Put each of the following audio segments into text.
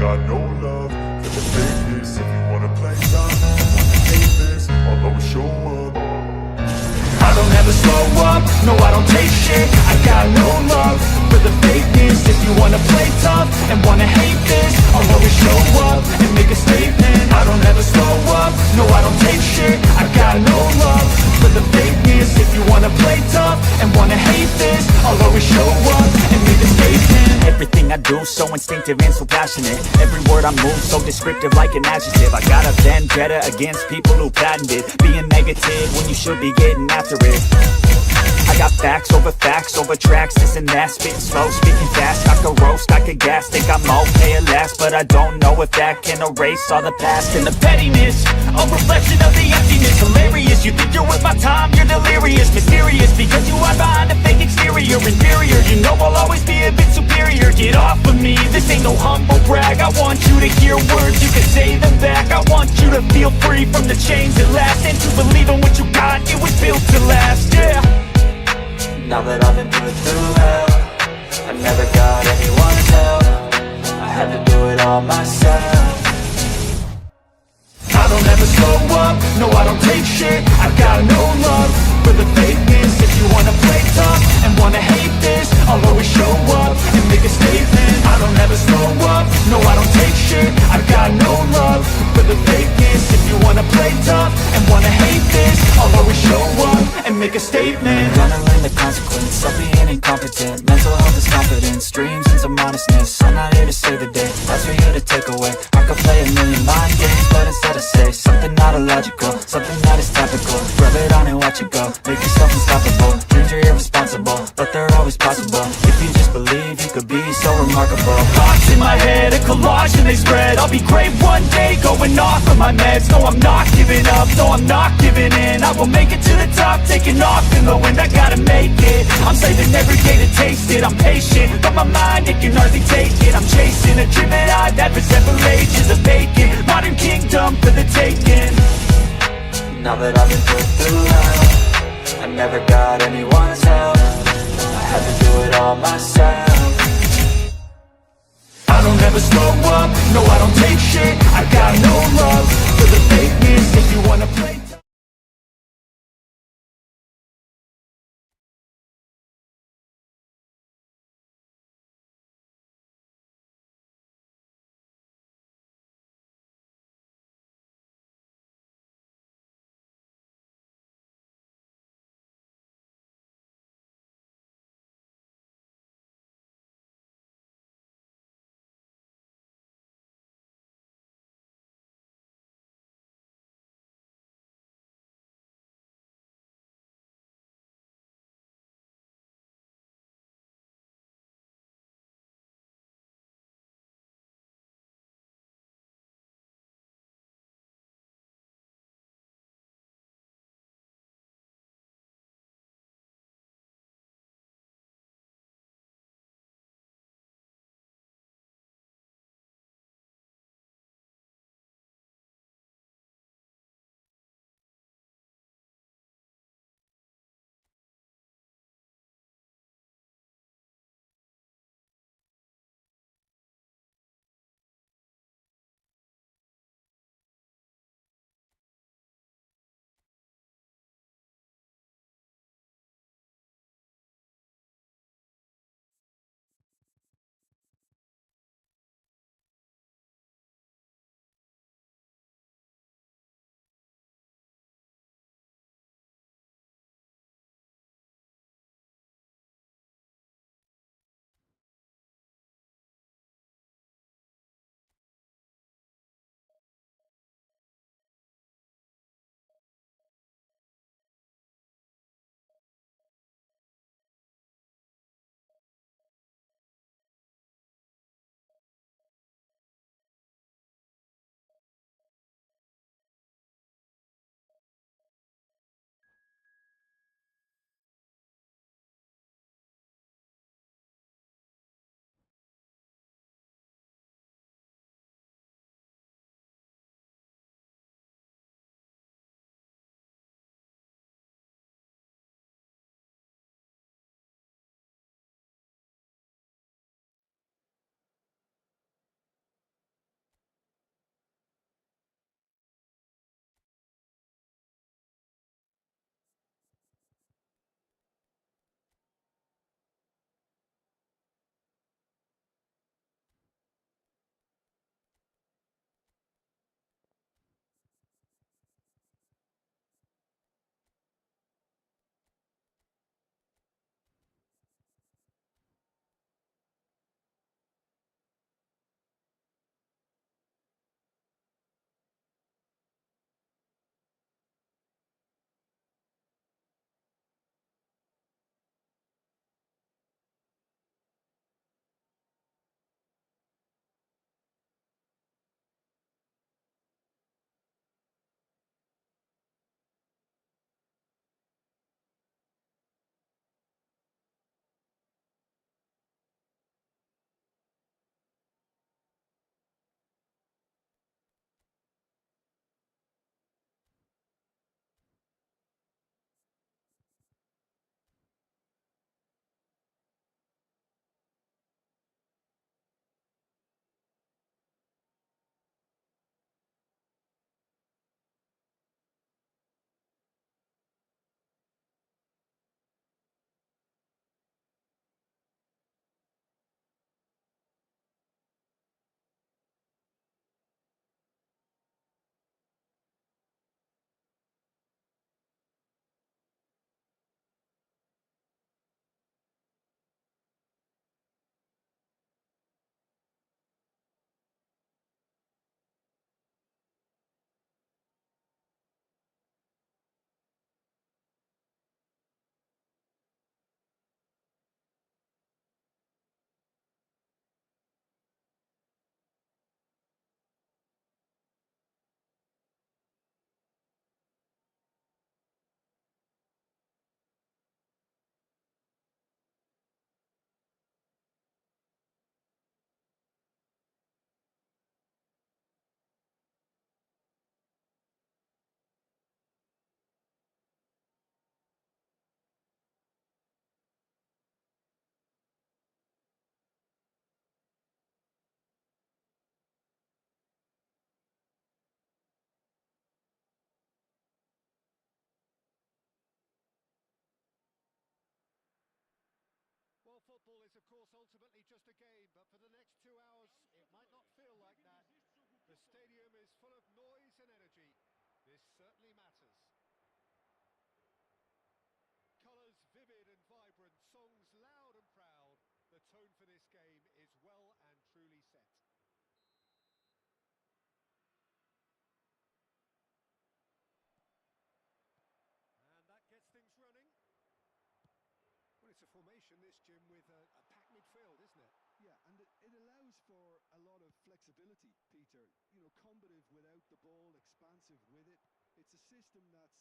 got no love for the fakeness. If you wanna play tough, wanna hate this, I'll always show up. I don't ever slow up, no I don't take shit. I got no love for the fakeness. If you wanna play tough and wanna hate this, I'll always show up and make a statement. I don't ever slow up, no I don't take shit. I got no love for the fakeness. If you wanna play tough and wanna hate this, I'll always show up and make a statement. Everything I do so instinctive and so passionate. Every word I move so descriptive like an adjective. I got a vendetta against people who patented being negative when you should be getting after it. I got facts over tracks, this and that. Spitting slow, speaking fast, I could roast, I could gas. Think I'm okay at last, but I don't know if that can erase all the past. And the pettiness, a reflection of the emptiness. Hilarious, you think you're worth my time, you're delirious. Mysterious, because you hide behind a fake exterior. Inferior, you know I'll always be a bit superior. Get off of me, this ain't no humble brag. I want you to hear words, you can say them back. I want you to feel free from the chains that last, and to believe in what you got, it was built to last, yeah. Now that I've been put through hell, I never got anyone's help. I had to do it all myself. I don't ever slow up, no I don't take shit. I got no love for the fakeness. If you wanna play tough and wanna hate this, I'll always show up and make a statement. I don't ever slow up, no I don't take shit. I got no love for the fakeness. If you wanna play tough and wanna hate this, I'll always show up and make a statement. Gonna learn the consequence of being incompetent. Mental health is confidence, dreams and some modestness. I'm not here to save the day, that's for you to take away. I could play a million mind games, but instead I say something not illogical, something that is topical. Rub it on and watch it go, make yourself unstoppable. Dreams are irresponsible, but they're always possible. If you just believe, you could be so remarkable. Thoughts in my head, a collage and they spread. I'll be great one day, going off of my meds. No, I'm not giving up, no, I'm not giving in. I will make it to the top, taking off in the wind. I gotta make it, I'm saving every day to taste it. I'm patient, but my mind, it can hardly take it. I'm chasing a dream that I've had for several ages. A vacant, modern kingdom for the taking. Now that I've been put through hell, I never got anyone's help. I had to do it all myself. I don't ever slow up, no I don't take shit. I got no love for the fakeness. If you wanna play Football is, of course, ultimately just a game, but for the next 2 hours, it might not feel like that. The stadium is full of noise and energy. This certainly matters. Colours vivid and vibrant, songs loud and proud. The tone for this game is well and truly set. And that gets things running. Well, it's a formation, this, Jim, with a packed midfield, isn't it? Yeah, and it allows for a lot of flexibility, Peter. You know, combative without the ball, expansive with it. It's a system that's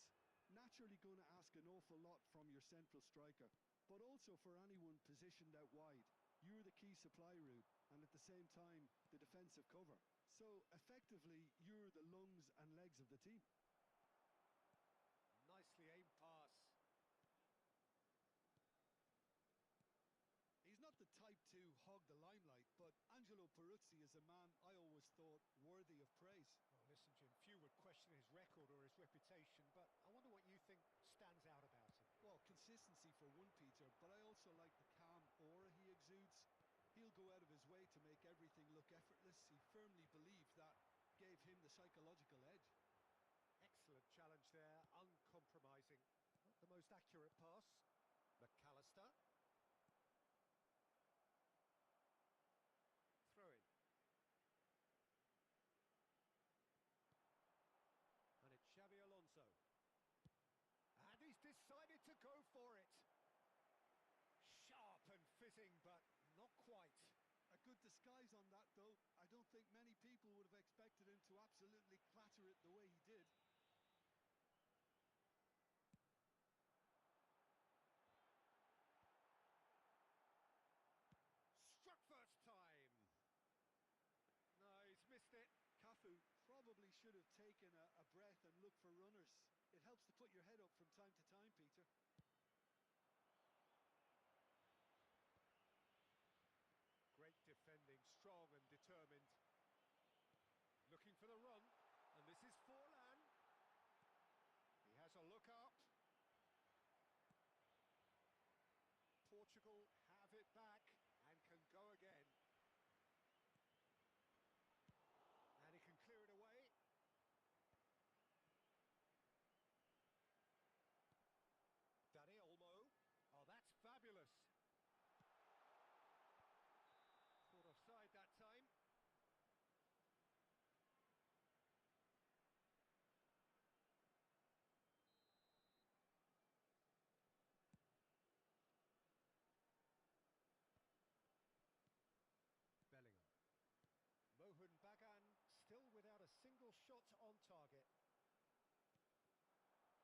naturally going to ask an awful lot from your central striker, but also for anyone positioned out wide. You're the key supply route, and at the same time, the defensive cover. So, effectively, you're the lungs and legs of the team. Nicely aimed pass. He's not the type to hog the limelight, but Angelo Peruzzi is a man I always thought worthy of praise. Oh, listen, Jim, few would question his record or his reputation, but I wonder what you think stands out about him. Well, consistency for one, Peter, but I also like the calm aura he exudes. He'll go out of his way to make everything look effortless. He firmly believes that gave him the psychological edge. Excellent challenge there, uncompromising. Not the most accurate pass. McAllister. Throw in. And it's Xabi Alonso. And he's decided to go for it. Sharp and fitting, but not quite. A good disguise on that, though. I don't think many people would have expected him to absolutely clatter it the way he did. Struck first time. No, he's missed it. Cafu probably should have taken a breath and looked for runners. It helps to put your head up from time to time, Peter. Great defending, strong and determined. Looking for the run, and this is Forlan. He has a look up. Portugal have it back and can go again. And he can clear it away. Dani Olmo. Oh, that's fabulous. Caught offside that time. Bellingham. Mohun Bagan still without a single shot on target.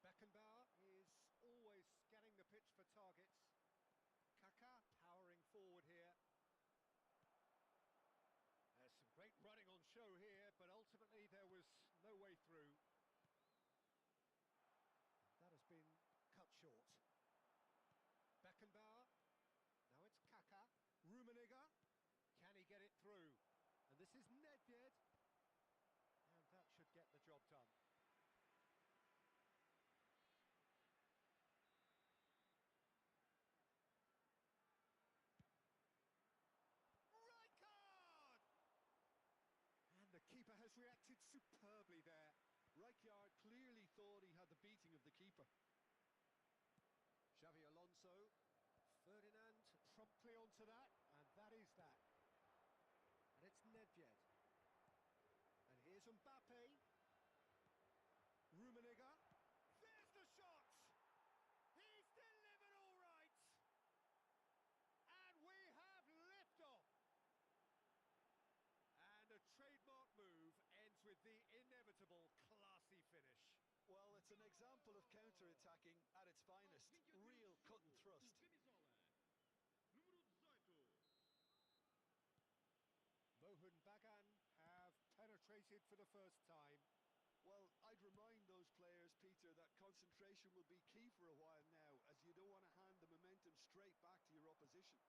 Beckenbauer is always scanning the pitch for targets. Kaká powering forward here. There's some great running on show here, but ultimately there was no way through. That has been cut short. Beckenbauer. Now it's Kaká. Rummenigge. Can he get it through? And this is Nedved. And that should get the job done. Right card! And the keeper has reacted superbly there. Rijkaard clearly thought he had the beating of the keeper. Xabi Alonso. Ferdinand promptly onto that, and that is that. And it's Nedved. And here's Mbappe. Rummenigge. There's the shot! He's delivered all right! And we have liftoff! And a trademark move ends with the inevitable classy finish. Well, it's an example of counter-attacking at its finest. Real cut and thrust. Mohun Bagan have penetrated for the first time. Well, I'd remind those players, Peter, that concentration will be key for a while now, as you don't want to hand the momentum straight back to your opposition.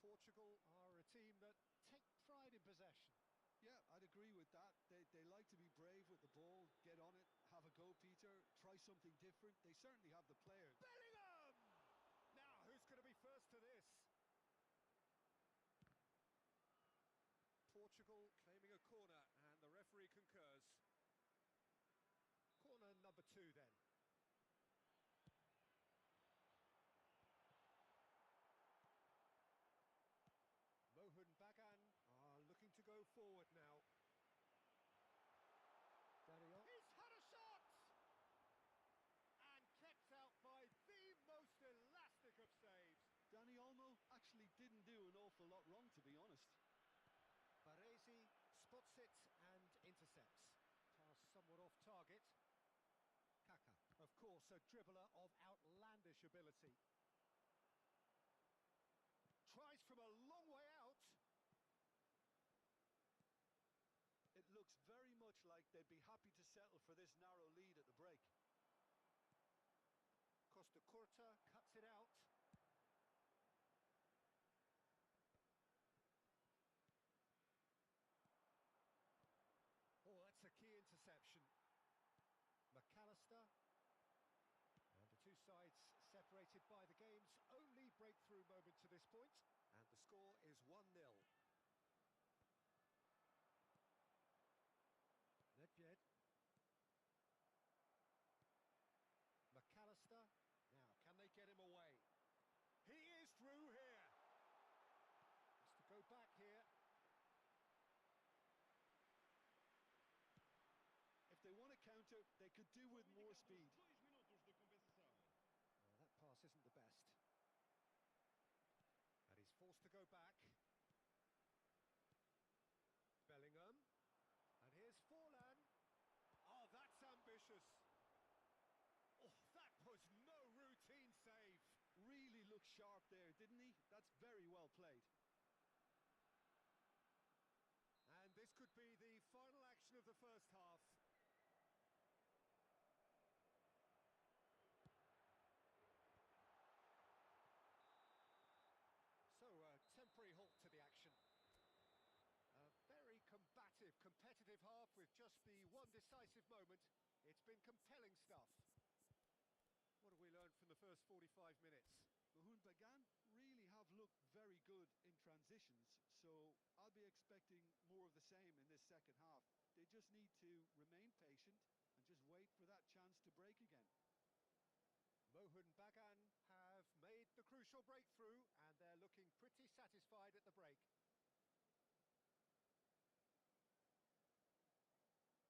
Portugal are a team that take pride in possession. Yeah, I'd agree with that. They like to be brave with the ball, get on it, have a go, Peter, try something different. They certainly have the players. Bellingham! Now, who's going to be first to this? Portugal claiming a corner, and the referee concurs. Corner number 2 then. Mohun Bagan are looking to go forward now. Daniel. He's had a shot! And kept out by the most elastic of saves. Danny Olmo actually didn't do an awful lot wrong, to be honest. Baresi spots it and intercepts. Pass somewhat off target. Kaka, of course, a dribbler of outlandish ability. Tries from a long way out. It looks very much like they'd be happy to settle for this narrow lead at the break. Costa Curta cuts it out. Oh, that's a key interception. McAllister. And the two sides separated by the game's only breakthrough moment to this point. And the score is 1-0. Nedved. McAllister. Now, can they get him away? He is through here. Has to go back here. If they want to counter, they could do with more speed. Well, that pass isn't the best. And he's forced to go back. Bellingham. And here's Forlan. Oh, that's ambitious. Oh, that was no routine save. Really looked sharp there, didn't he? That's very well played. And this could be the final action of the first half. So, a temporary halt to the action. A very combative, competitive half with just the one decisive moment. It's been compelling stuff. What have we learned from the first 45 minutes? Mohun Bagan really have looked very good in transitions, so I'll be expecting more of the same in this second half. They just need to remain patient and just wait for that chance to break again. Mohun Bagan have made the crucial breakthrough, and they're looking pretty satisfied at the break. Caros espectadores, informamos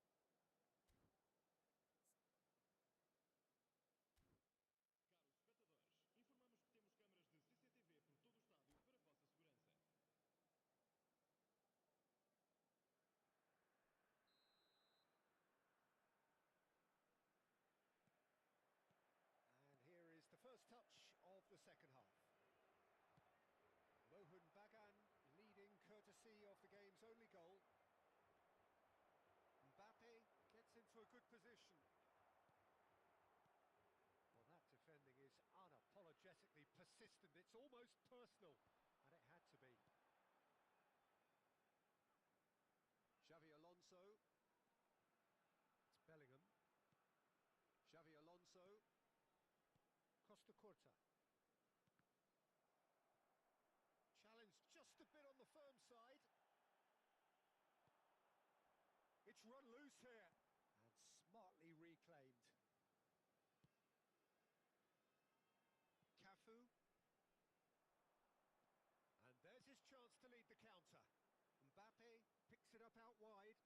que temos câmaras de CCTV por todo o estádio para a vossa segurança. And here is the first touch of the second half. Mohun Bagan leading courtesy of the game's only goal. Mbappe gets into a good position. Well, that defending is unapologetically persistent. It's almost personal, and it had to be. Xavi Alonso. It's Bellingham. Xavi Alonso. Costa Curta. Challenged just a bit on the firm side. It's run loose here, and smartly reclaimed. Cafu. And there's his chance to lead the counter. Mbappe picks it up out wide.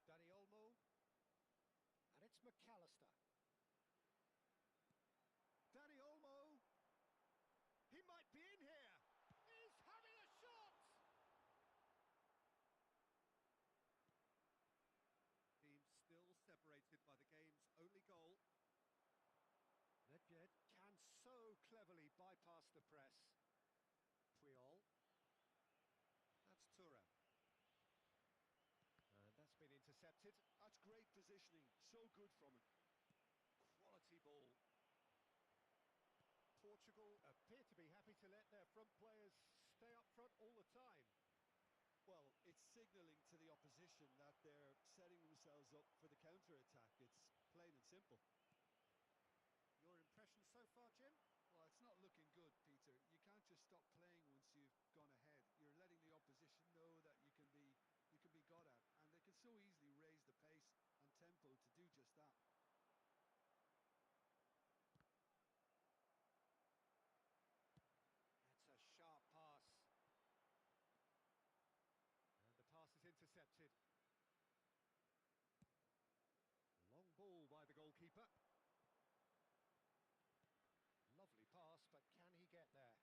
Dani Olmo. And it's McAllister. Dani Olmo. He might be in here. He's having a shot. Team still separated by the game's only goal. Nedved can so cleverly bypass the press. Puyol. That's Thuram. And that's been intercepted. That's great positioning, so good from him. Quality ball. Portugal appear to be happy to let their front players stay up front all the time. Well, it's signalling to the opposition that they're setting themselves up for the counter-attack. It's plain and simple. Your impression so to stop playing once you've gone ahead. You're letting the opposition know that you can be got at, and they can so easily raise the pace and tempo to do just that. That's a sharp pass. And the pass is intercepted. Long ball by the goalkeeper. Lovely pass, but can he get there?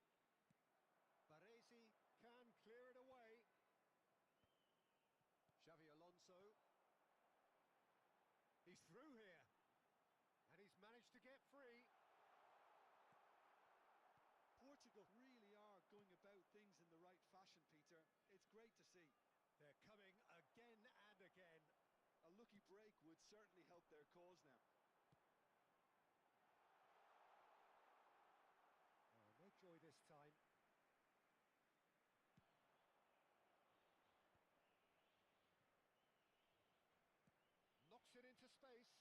Baresi can clear it away. Xavi Alonso. He's through here. And he's managed to get free. Portugal really are going about things in the right fashion, Peter. It's great to see. They're coming again and again. A lucky break would certainly help their cause now. Oh, no joy this time. Knocks it into space.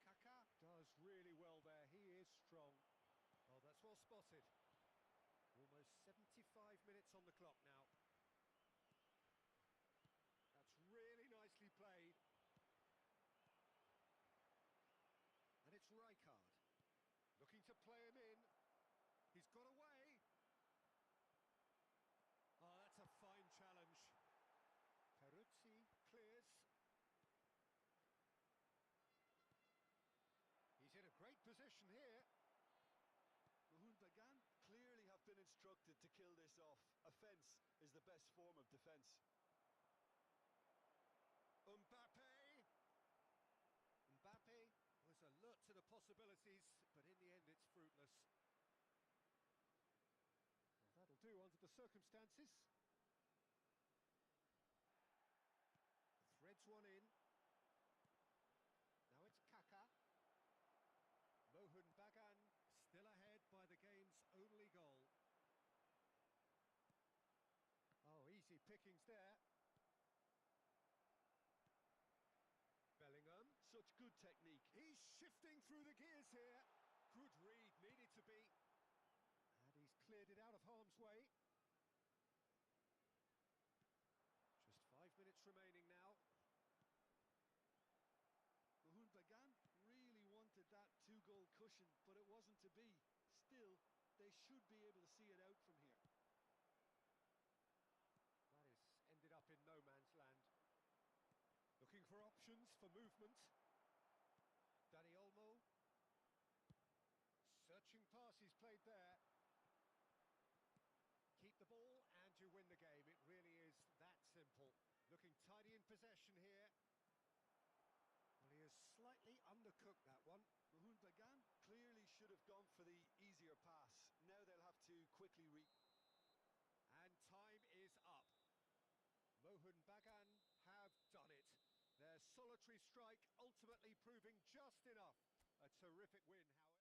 Kaká does really well there. He is strong. Oh, that's well spotted. Almost 75 minutes on the clock now. That's really nicely played. And it's Rijkaard. Looking to play him in. He's got away. Oh, that's a fine challenge. Peruzzi clears. He's in a great position here. Mohun Bagan clearly have been instructed to kill this off. Offence is the best form of defence. Mbappe was alert to the possibilities, but in the end it's fruitless. Well, that'll do under the circumstances. Threads one in. Now it's Kaká. Mohun Bagan still ahead by the game's only goal. Oh, easy pickings there. Bellingham. Such good technique. He's shifting through the gears here. Good read, needed to be. And he's cleared it out of harm's way. Just 5 minutes remaining now. Mohun Bagan really wanted that two-goal cushion, but it wasn't to be. Still, they should be able to see it out from here. That is ended up in no man's land. Looking for options for movement. Dani Olmo. Searching pass he's played there. Keep the ball and you win the game. It really is that simple. Looking tidy in possession here. Well, he has slightly undercooked that one. Mohun Bagan clearly should have gone for the easier pass. Now they'll have to quickly And time is up. Mohun Bagan have done it. Their solitary strike ultimately proving just enough. A terrific win, however.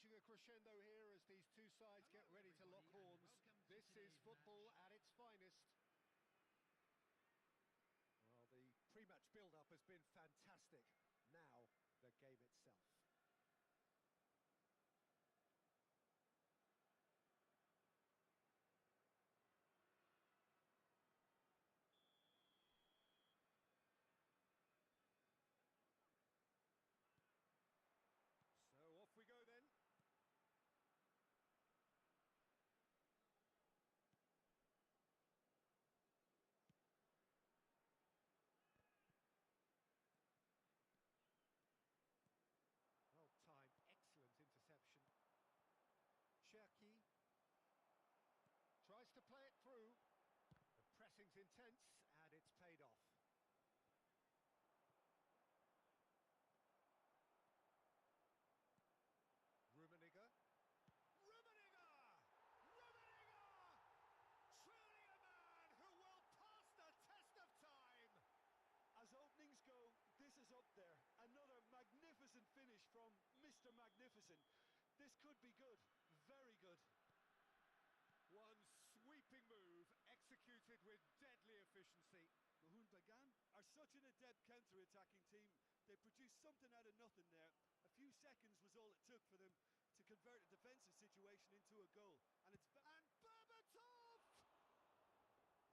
reaching a crescendo here as these two sides get ready to lock horns. This is football at its finest. Well, the pre-match build-up has been fantastic. Now, the game itself. So off we go then. Well timed, excellent interception. Cherki tries to play it through. The pressing's intense and it's paid off. Rummenigge. Truly a man who will pass the test of time! As openings go, this is up there. Another magnificent finish from Mr. Magnificent. This could be good, very good. One sweeping move, executed with deadly efficiency. The Bagan are such an adept counter-attacking team. They produced something out of nothing there. A few seconds was all it took for them to convert a defensive situation into a goal. And Berbatov!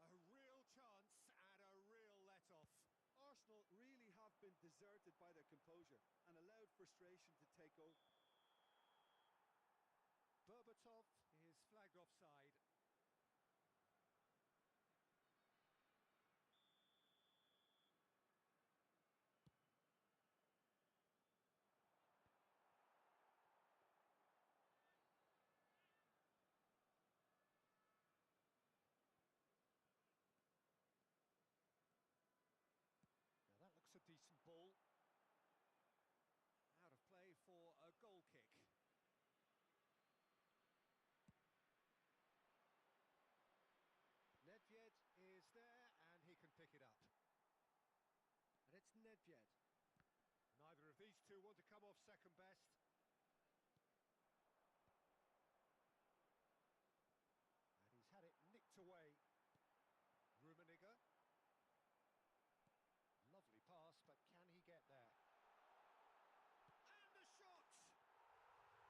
A real chance and a real let-off. Arsenal really have been deserted by their composure and allowed frustration to take over. Berbatov is flagged offside. Now that looks a decent ball. Out of play for a goal kick. Nedved is there, and he can pick it up. And it's Nedved. Neither of these two want to come off second best. And he's had it nicked away. Rummenigge. Lovely pass, but can he get there? And the shot!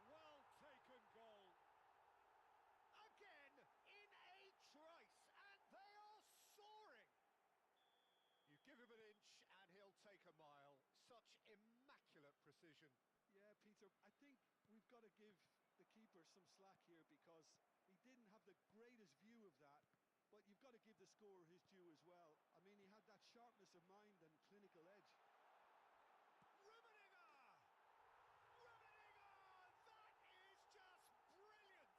Well taken goal. Again, in a trice, and they are soaring! You give him an inch and he'll take a mile. Such immaculate precision. Yeah, Peter, I think we've got to give the keeper some slack here because he didn't have the greatest view of that, but you've got to give the scorer his due as well. I mean, he had that sharpness of mind and clinical edge. Rummenigge! That is just brilliant!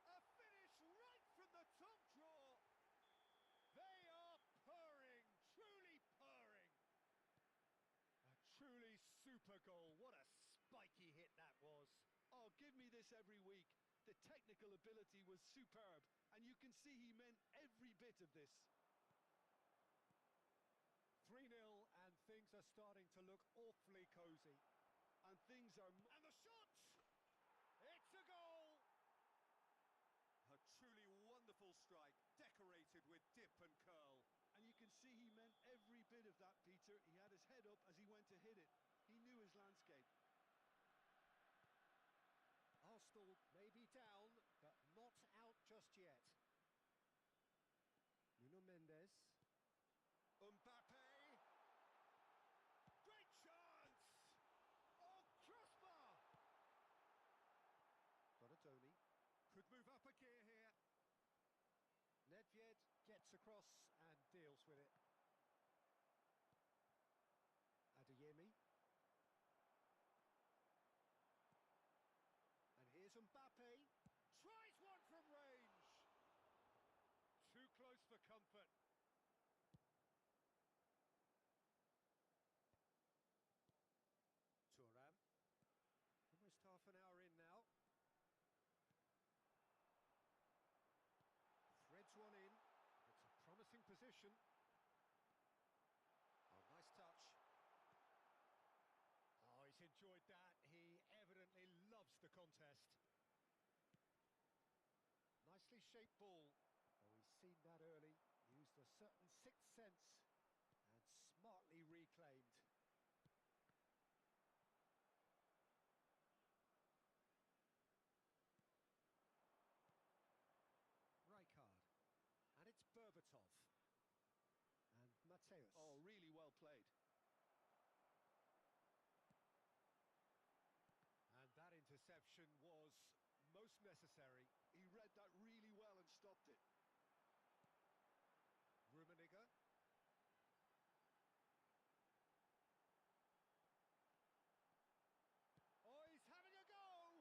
A finish right from the top draw. They are purring, truly purring. A truly super goal. What a spiky hit that was. Oh, give me this every week. The technical ability was superb, and you can see he meant every bit of this. 3-0, and things are starting to look awfully cosy. And things are... And the shot! It's a goal! A truly wonderful strike, decorated with dip and curl. And you can see he meant every bit of that, Peter. He had his head up as he went to hit it. He knew his landscape. Arsenal may be down, but not out just yet. Nuno Mendes. Mbappe. Great chance! Oh, crossbar! Donatoni could move up a gear here. Nedved gets across and deals with it. Adeyemi. And here's Mbappe. Tries one from range. Too close for comfort. Thuram. Almost half an hour in now. Threads one in. It's a promising position. Oh, nice touch. Oh, he's enjoyed that. He evidently loves the contact. contest. Nicely shaped ball. Oh, he's seen that early, used a certain sixth sense, and smartly reclaimed. Rijkaard. And it's Berbatov. And Mateus. Oh, really well played. And that interception was most necessary. He read that really well and stopped it. Rummenigge. Oh, he's having a go!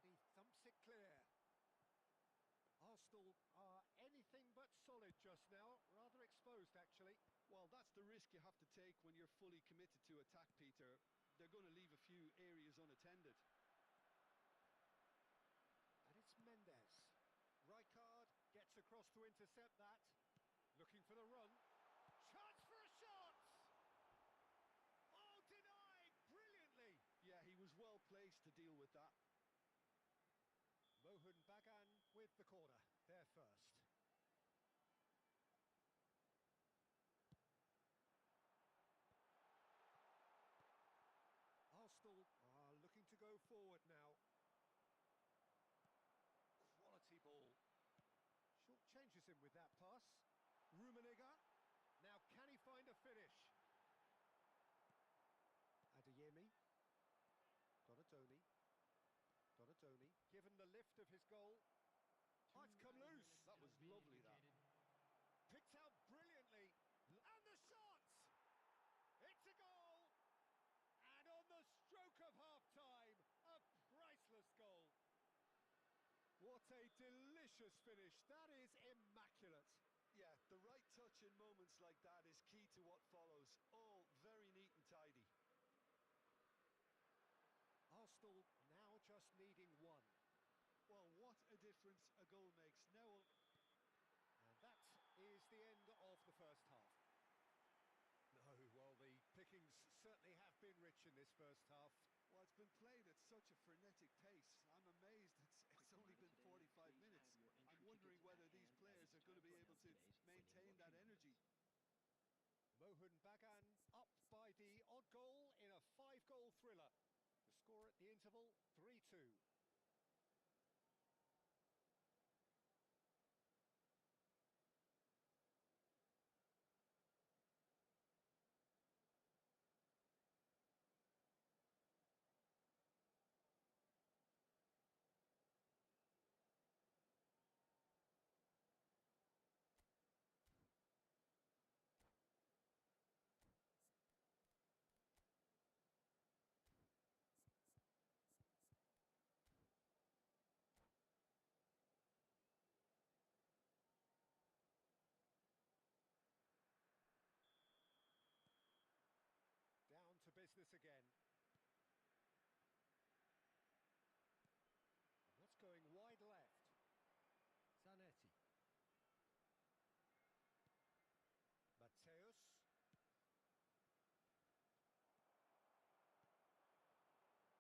And he thumps it clear. Arsenal are anything but solid just now, rather exposed actually. Well, that's the risk you have to take when you're fully committed to attack, Peter. They're going to leave a few areas unattended. And it's Mendes. Rijkaard gets across to intercept that. Looking for the run. Chance for a shot! Oh, denied brilliantly! Yeah, he was well placed to deal with that. Mohun Bagan with the corner. There first. Arsenal are looking to go forward now. Quality ball. Short changes him with that pass. Rummenigge. Now can he find a finish? Adeyemi. Donatoni. Donatoni, given the lift of his goal. Oh, it's come loose. That was lovely, that. Picked out brilliantly. And the shot! It's a goal! And on the stroke of half-time, a priceless goal. What a delicious finish. That is immaculate. Yeah, the right touch in moments like that is key to what follows. All very neat and tidy. Arsenal now just needing one. Well, what a difference a goal makes. Now, And that is the end of the first half. No, well, the pickings certainly have been rich in this first half. well, it's been played at such a frenetic pace. I'm amazed it's only been 45 minutes. I'm wondering whether these players are going to be able to maintain that energy. Mohun Bagan up by the odd goal in a 5-goal thriller. The score at the interval, 3-2. Down to business again. And that's going wide left. Zanetti. Mateus.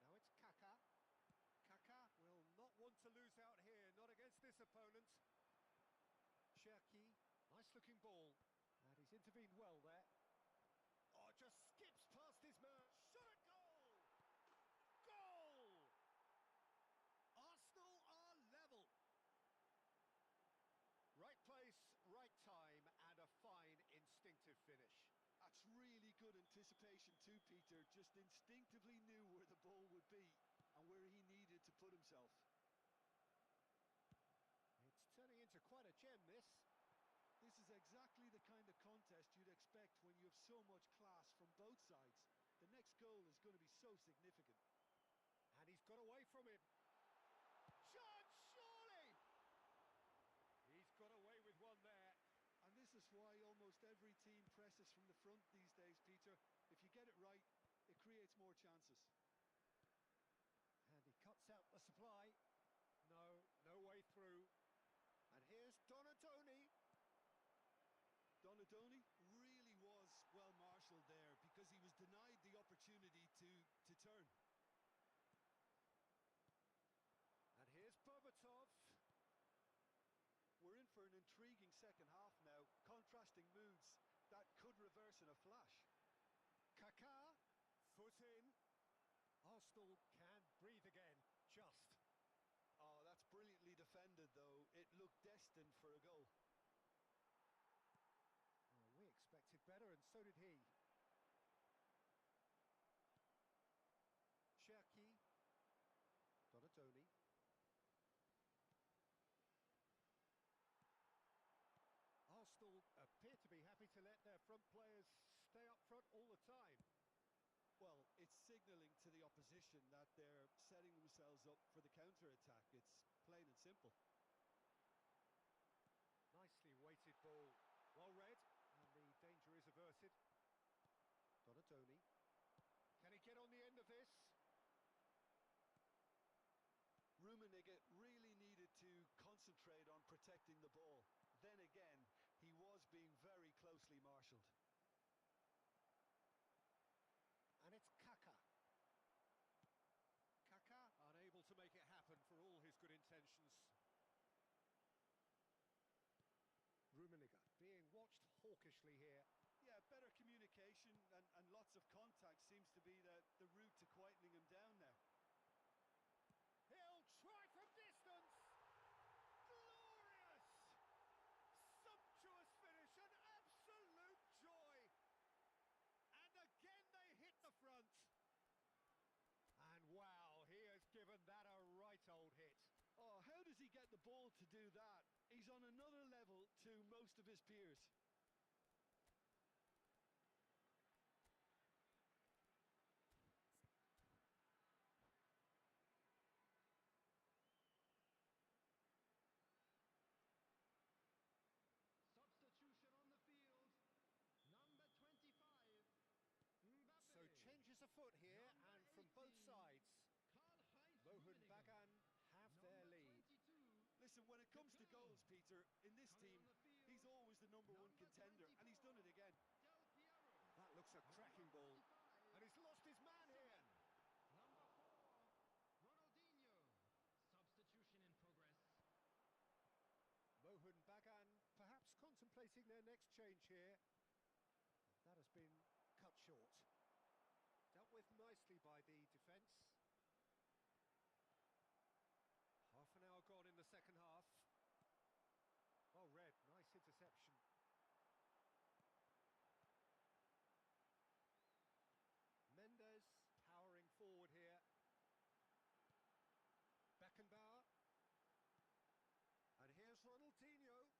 Now it's Kaka. Kaka will not want to lose out here, not against this opponent. Cherki, nice looking ball. And he's intervened well there. Oh, just skips past his man. Shot at goal! Goal! Arsenal are level. Right place, right time, and a fine instinctive finish. That's really good anticipation too, Peter. Just instinctively knew where the ball would be and where he needed to put himself. It's turning into quite a gem, this. This is exactly the kind of contest you'd expect when you have so much class from both sides. The next goal is going to be so significant. And he's got away from him. Chance, surely! He's got away with one there. And this is why almost every team presses from the front these days, Peter. If you get it right, it creates more chances. And he cuts out the supply. No way through. And here's Donatoni. Donatoni really was well marshalled there because he was denied the opportunity to turn. Berbatov. We're in for an intriguing second half now. Contrasting moods that could reverse in a flash. Kaká, foot in. Arsenal can breathe again, just. Oh, that's brilliantly defended, though. It looked destined for a goal. Well, we expected better, and so did he. Cherki. Donatoni. Arsenal appear to be happy to let their front players stay up front all the time. Well, it's signalling to the opposition that they're setting themselves up for the counter-attack. It's plain and simple. Nicely weighted ball. Well read, and the danger is averted. Donatoni. Can he get on the end of this? Rummenigge really needed to concentrate on protecting the ball. Then again, he was being very closely marshalled. And it's Kaká. Kaká unable to make it happen for all his good intentions. Rummenigge being watched hawkishly here. Yeah, better communication and lots of contact seems to be the route to quietening him down now. He'll try from distance! Glorious! Sumptuous finish, an absolute joy! And again they hit the front. And wow, he has given that a right old hit. Oh, how does he get the ball to do that? He's on another level to most of his peers. Substitution on the field. Number 25. Mbappe. So changes afoot here, Number and from both 18, sides. Karl-Heinz Mohun Rummenigge. Bagan have their Number lead. 22, Listen, when it comes to goals, Peter, in this Coming team, on the field, he's always the number one number contender, and he's done it again. Del Piero. That looks a cracking Number ball. 45, And he's lost his man here. Number 4, Ronaldinho. Substitution in progress. Mohun Bagan perhaps contemplating their next change here. That has been cut short. Dealt with nicely by the defence. Half an hour gone in the second half. Well read, nice interception. Mendes powering forward here. Beckenbauer. And here's Ronaldinho.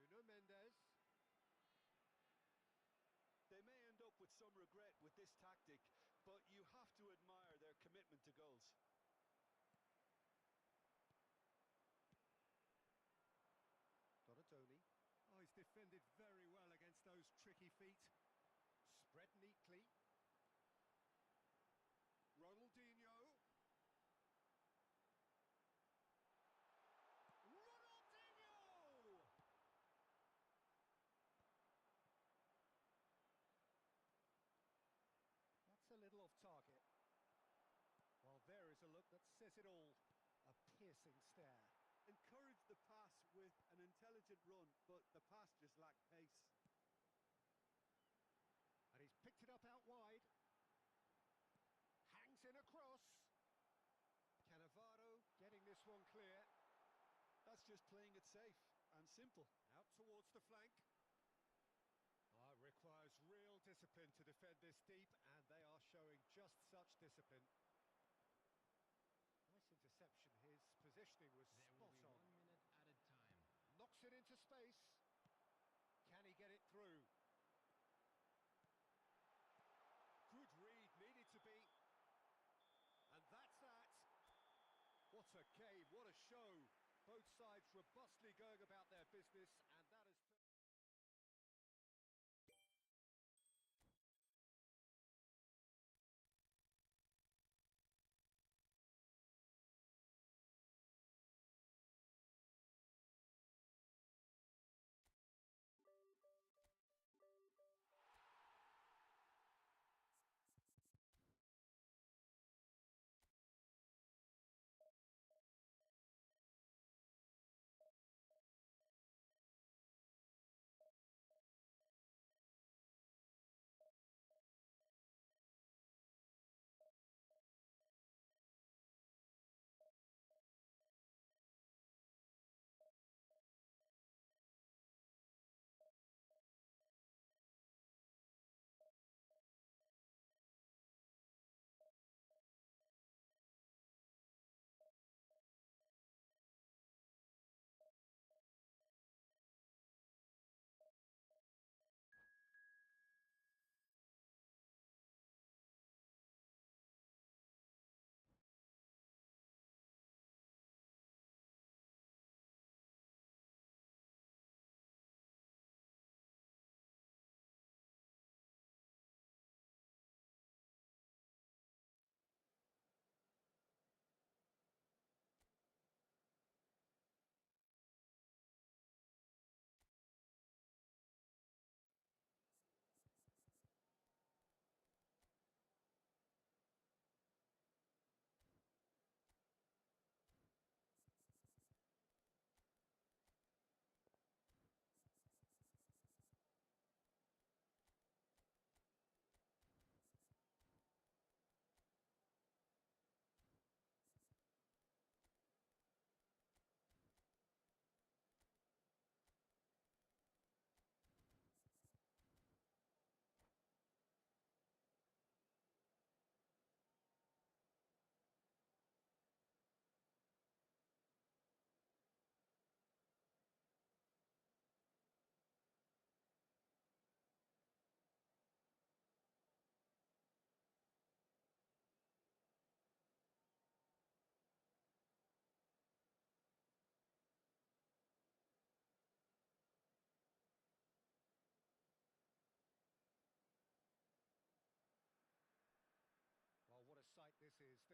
Nuno Mendes. They may end up with some regret with this tactic, but you have to admire their commitment to goals. Donatoni. Oh, he's defended very well against those tricky feet. Spread neatly. Ronaldinho. Ronaldinho! That's a little off target. Well, there is a look that says it all. A piercing stare. Encouraged the pass with an intelligent run, but the pass just lacked pace. And he's picked it up out wide. Hangs in across. Cannavaro getting this one clear. That's just playing it safe and simple. Out towards the flank. It requires real discipline to defend this deep, and they are showing just such discipline. Nice interception. His positioning was There will spot be on. 1 minute added time. Knocks it into space. Can he get it through? Good read, needed to be. And that's that. What a game, what a show. Both sides robustly going about their business, and that has...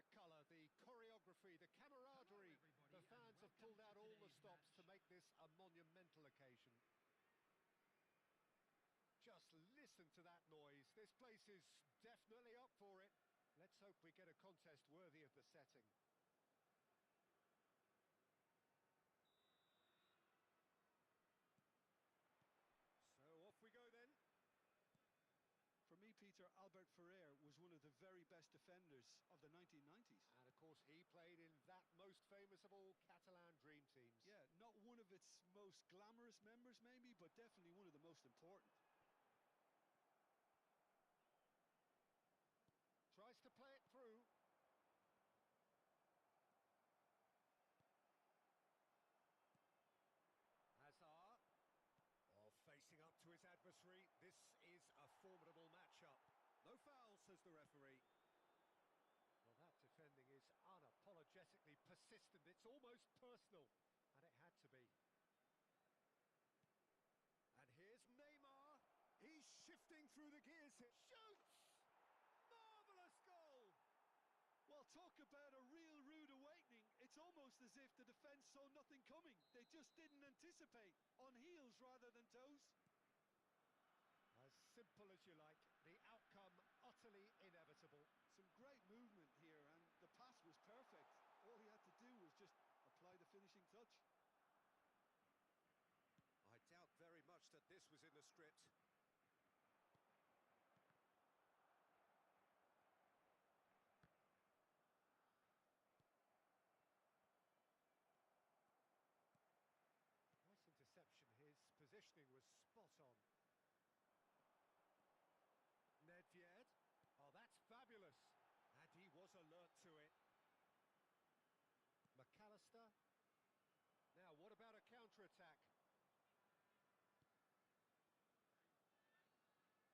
The colour, the choreography, the camaraderie. everybody, The and fans have welcome pulled to out all the today's stops to match. make this a monumental occasion. Just listen to that noise. This place is definitely up for it. Let's hope we get a contest worthy of the setting. So off we go then. For me, Peter, Albert Ferrer was one of the very best defenders of the 1990s. And of course he played in that most famous of all Catalan dream teams. Yeah, not one of its most glamorous members maybe, but definitely one of the most important. Tries to play it through. Hazard. Oh, facing up to his adversary. This is a formidable matchup. No foul, says the referee. Well, that defending is unapologetically persistent. It's almost personal, and it had to be. And here's Neymar. He's shifting through the gears here. Shoots! Marvellous goal! Well, talk about a real rude awakening. It's almost as if the defence saw nothing coming. They just didn't anticipate. On heels rather than toes. As simple as you like. The outcome utterly inevitable. Some great movement here, and the pass was perfect. All he had to do was just apply the finishing touch. I doubt very much that this was in the script. Nice interception. His positioning was spot on. Nedved. Oh, that's fabulous. And he was alert to it. McAllister. Now, what about a counter-attack?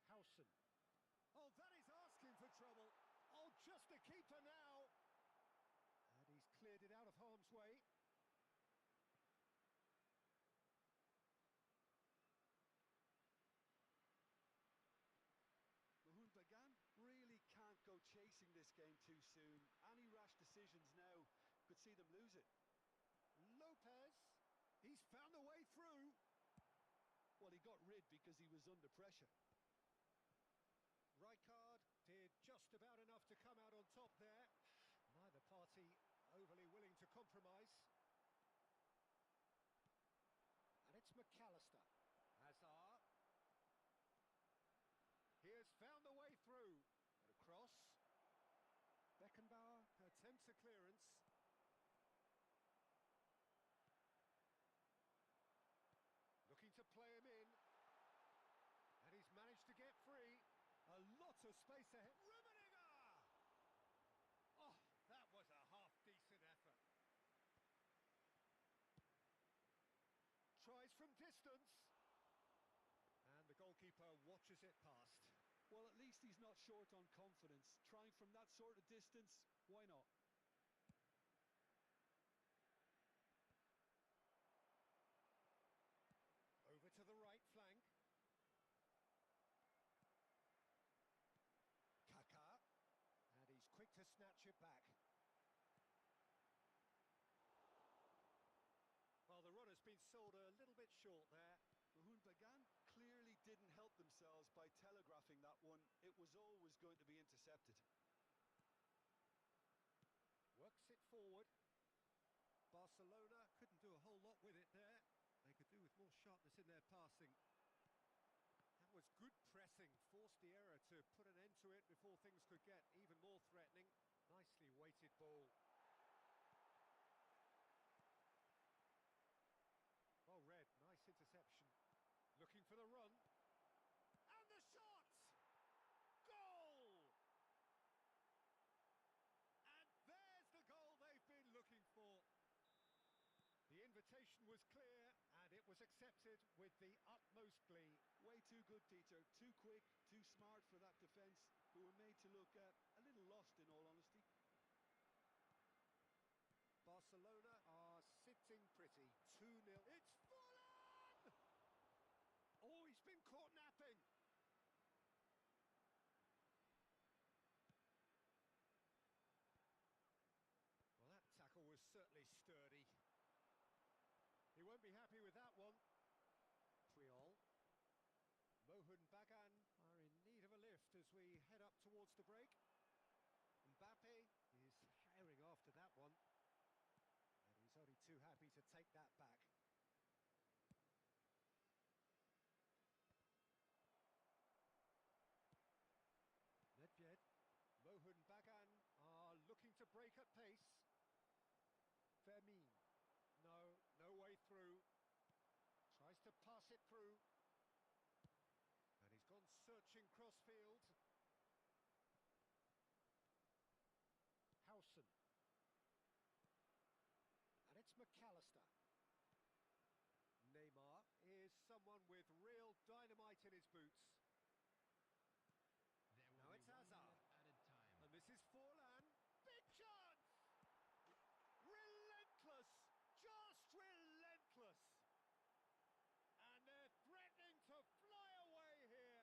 Howson. Oh, that is asking for trouble. Oh, just a keeper now. And he's cleared it out of harm's way. Mahmoud Bagan really can't go chasing this game too soon. Any rash decisions now could see them lose it. Lopez. He's found a way through. Well, he got rid because he was under pressure. Rijkaard did just about enough to come out on top there. Neither party overly willing to compromise. And it's McAllister. Hazard. He has found the way through. And across. Beckenbauer attempts a clearance. Looking to play him in. And he's managed to get free. A lot of space ahead. Rummenigge! Oh, that was a half-decent effort. Tries from distance. And the goalkeeper watches it past. Well, at least he's not short on confidence. Trying from that sort of distance, why not? Over to the right flank. Kaká. And he's quick to snatch it back. Well, the run has been sold a little bit short there. Mahmoud Bagan clearly didn't help themselves by telegraphing that one. It was always going to be intercepted. Works it forward. Barcelona couldn't do a whole lot with it there. They could do with more sharpness in their passing. That was good pressing, forced the error to put an end to it before things could get even more threatening. Nicely weighted ball. Well read, nice interception. Looking for the run. And the shot! Goal! And there's the goal they've been looking for. The invitation was clear, and it was accepted with the utmost glee. Way too good, Peter. Too quick, too smart for that defence, who were made to look a little lost, in all honesty. Barcelona are sitting pretty. 2-0. It's full on! Oh, he's been caught napping. be happy with that one. Triol. Mohun Bagan are in need of a lift as we head up towards the break. Mbappe is firing after that one. And he's only too happy to take that back. Nedved, Mohun Bagan are looking to break at pace. Fermin, no way through. Tries to pass it through. And he's gone searching crossfield. Howson. And it's McAllister. Neymar is someone with real dynamite in his boots. There will Now be it's 1 Hazard. minute added time. And this is Forlan. Big chance! Relentless! Just relentless! And they're threatening to fly away here.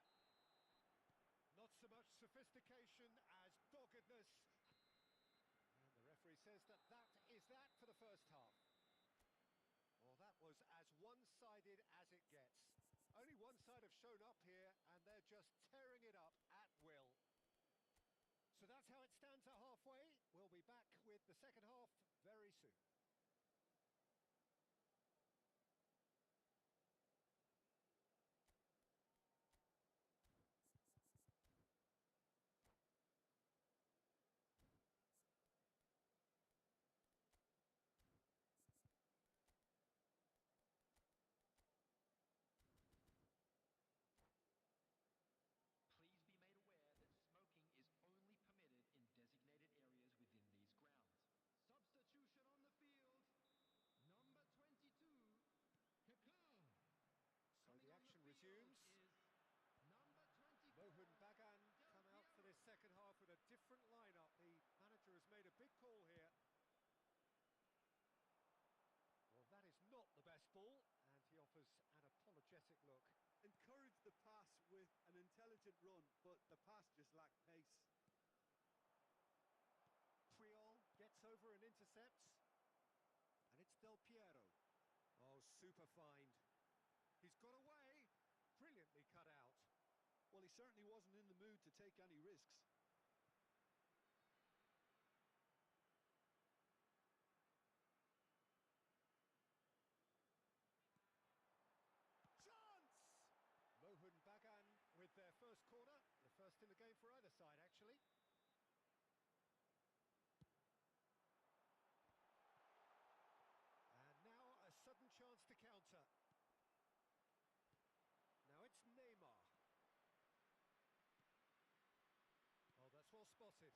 Not so much sophistication as doggedness. And the referee says that is that for the first half. Well, that was as one-sided as it gets. Only one side have shown up here, and they're just tearing it up at will. So that's how it stands at halfway. We'll be back with the second half very soon. Please be made aware that smoking is only permitted in designated areas within these grounds. Substitution on the field. Number 22, Kakao. So the action resumes. Number 24. Mohun Bagan come out for this second half with a different lineup. The manager has made a big call here. Well, that is not the best ball, and he offers an apologetic look. Encouraged the pass with an intelligent run, but the pass just lacked pace. Triol gets over and intercepts. And it's Del Piero. Oh, super find. He's got away. Brilliantly cut out. Well, he certainly wasn't in the mood to take any risks. Chance! Mohun Bagan with their first corner. The first in the game for either side, actually. And now a sudden chance to counter. Now it's Neymar. Oh, that's well spotted.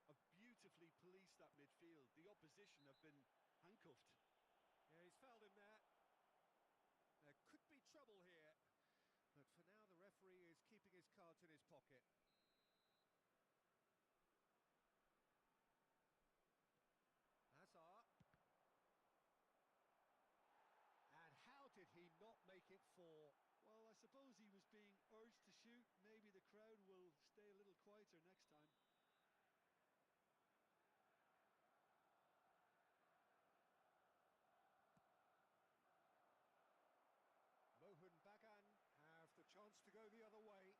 Have beautifully policed that midfield. The opposition have been handcuffed. Yeah, he's fouled him there. There could be trouble here. But for now, the referee is keeping his cards in his pocket. Hazard. And how did he not make it 4? Well, I suppose he was being urged to shoot. Maybe the crowd will stay a little quieter next time. Mohun Bagan have the chance to go the other way.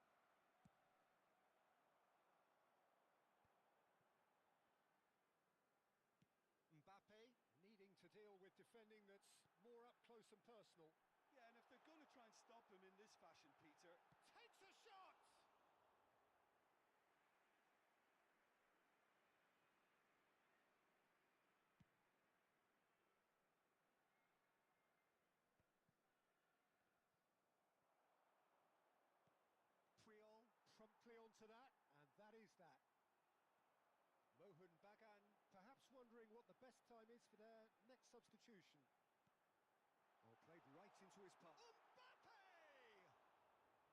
Mbappe needing to deal with defending that's more up close and personal. Yeah, and if they're going to try and stop him in this fashion, Peter... Takes a shot! Triol promptly onto that, and that is that. Mohun Bagan perhaps wondering what the best time is for their next substitution. Oh, played right into his path. Mbappe!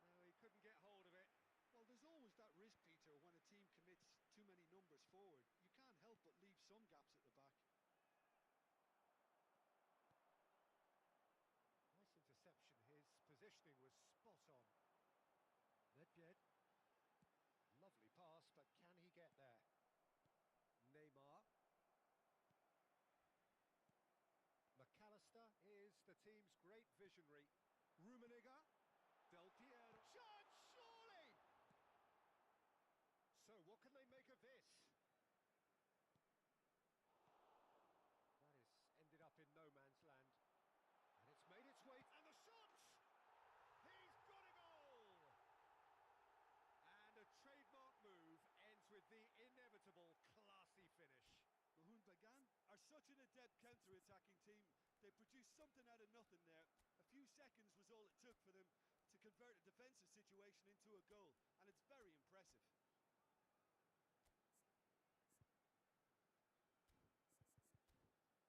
No, he couldn't get hold of it. Well, there's always that risk, Peter, when a team commits too many numbers forward. You can't help but leave some gaps at the back. Nice interception. His positioning was spot on. Nedved. Lovely pass, but can he get there? Neymar. the team's great visionary. Rummenigge. Del Piero. Chance, surely! So, what can they make of this? That has ended up in no man's land. And it's made its way... And the shot! He's got a goal! And a trademark move ends with the inevitable classy finish. The Bagan are such an adept counter-attacking team. They produced something out of nothing there. A few seconds was all it took for them to convert a defensive situation into a goal, and it's very impressive. Substitution on the field.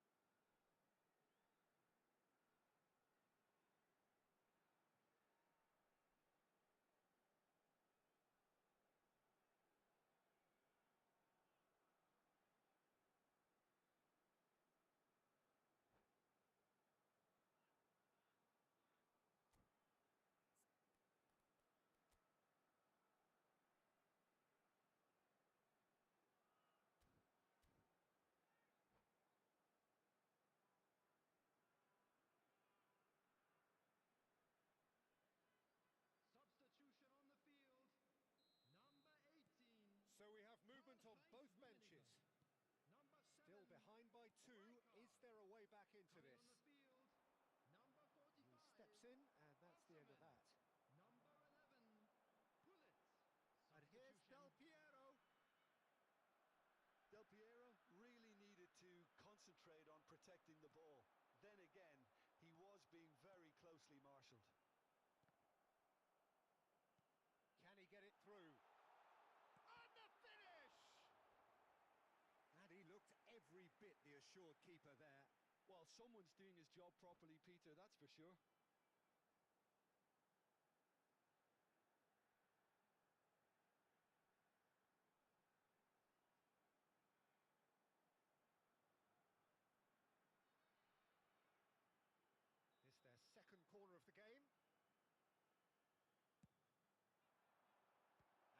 Number 18. So we have movement on both benches. Number 7. Still behind by 2. Is there a way back into Coming this? on the field. Number 45. He steps in, and that's the end of that. Number 11. Pullet. And here's Del Piero. Del Piero really needed to concentrate on protecting the ball. Then again, he was being very closely marshalled. Can he get it through? And the finish! And he looked every bit the assured keeper there. Well, someone's doing his job properly, Peter, that's for sure. It's their second corner of the game.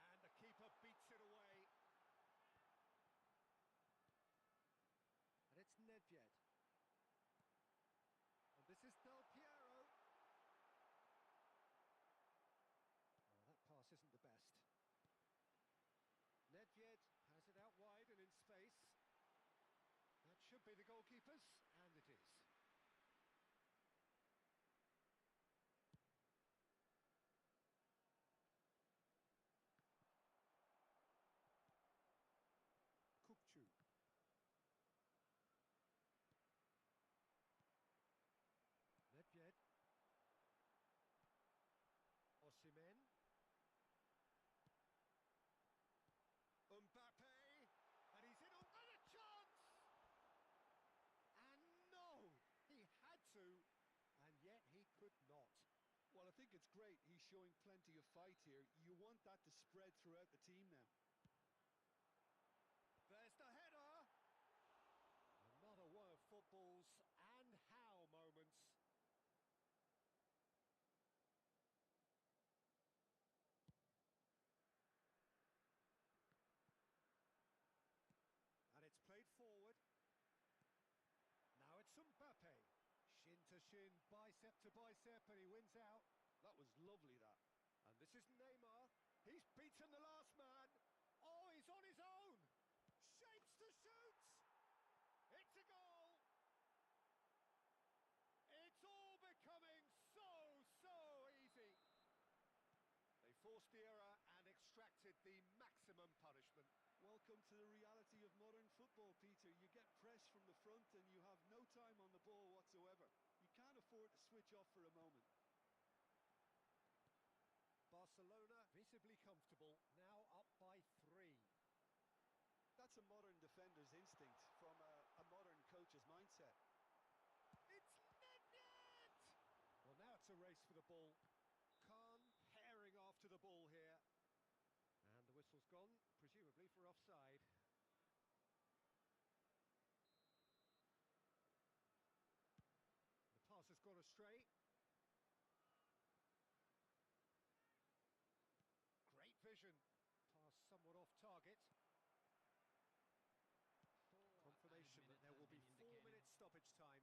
And the keeper beats it away. And it's Nedved. And this is Del Piero. Oh, that pass isn't the best. Nedved has it out wide and in space. That should be the goalkeeper's, and it is. Kupchu. Nedved. Osimhen. Mbappe. And he's in on... And a chance! And no! He had to, and yet he could not. Well, I think it's great. He's showing plenty of fight here. You want that to spread throughout the team now. There's the header! Another one of football's and how moments. And it's played forward. Now it's Mbappe. Shin to shin, bicep to bicep, and he wins out. That was lovely, that. And this is Neymar. He's beaten the last man. Oh, he's on his own. Shapes to shoot. It's a goal. It's all becoming so easy. They forced the error and extracted the maximum punishment. Welcome to the reality of modern football, Peter. You get pressed from the front and you have no time on the ball whatsoever. You can't afford to switch off for a moment. Barcelona visibly comfortable, now up by 3. That's a modern defender's instinct from a modern coach's mindset. It's Nedved! Well, now it's a race for the ball. Khan herring after the ball here. And the whistle's gone, presumably for offside. The pass has gone astray. Great vision. Pass somewhat off target. Confirmation that there will be 4 minutes stoppage time.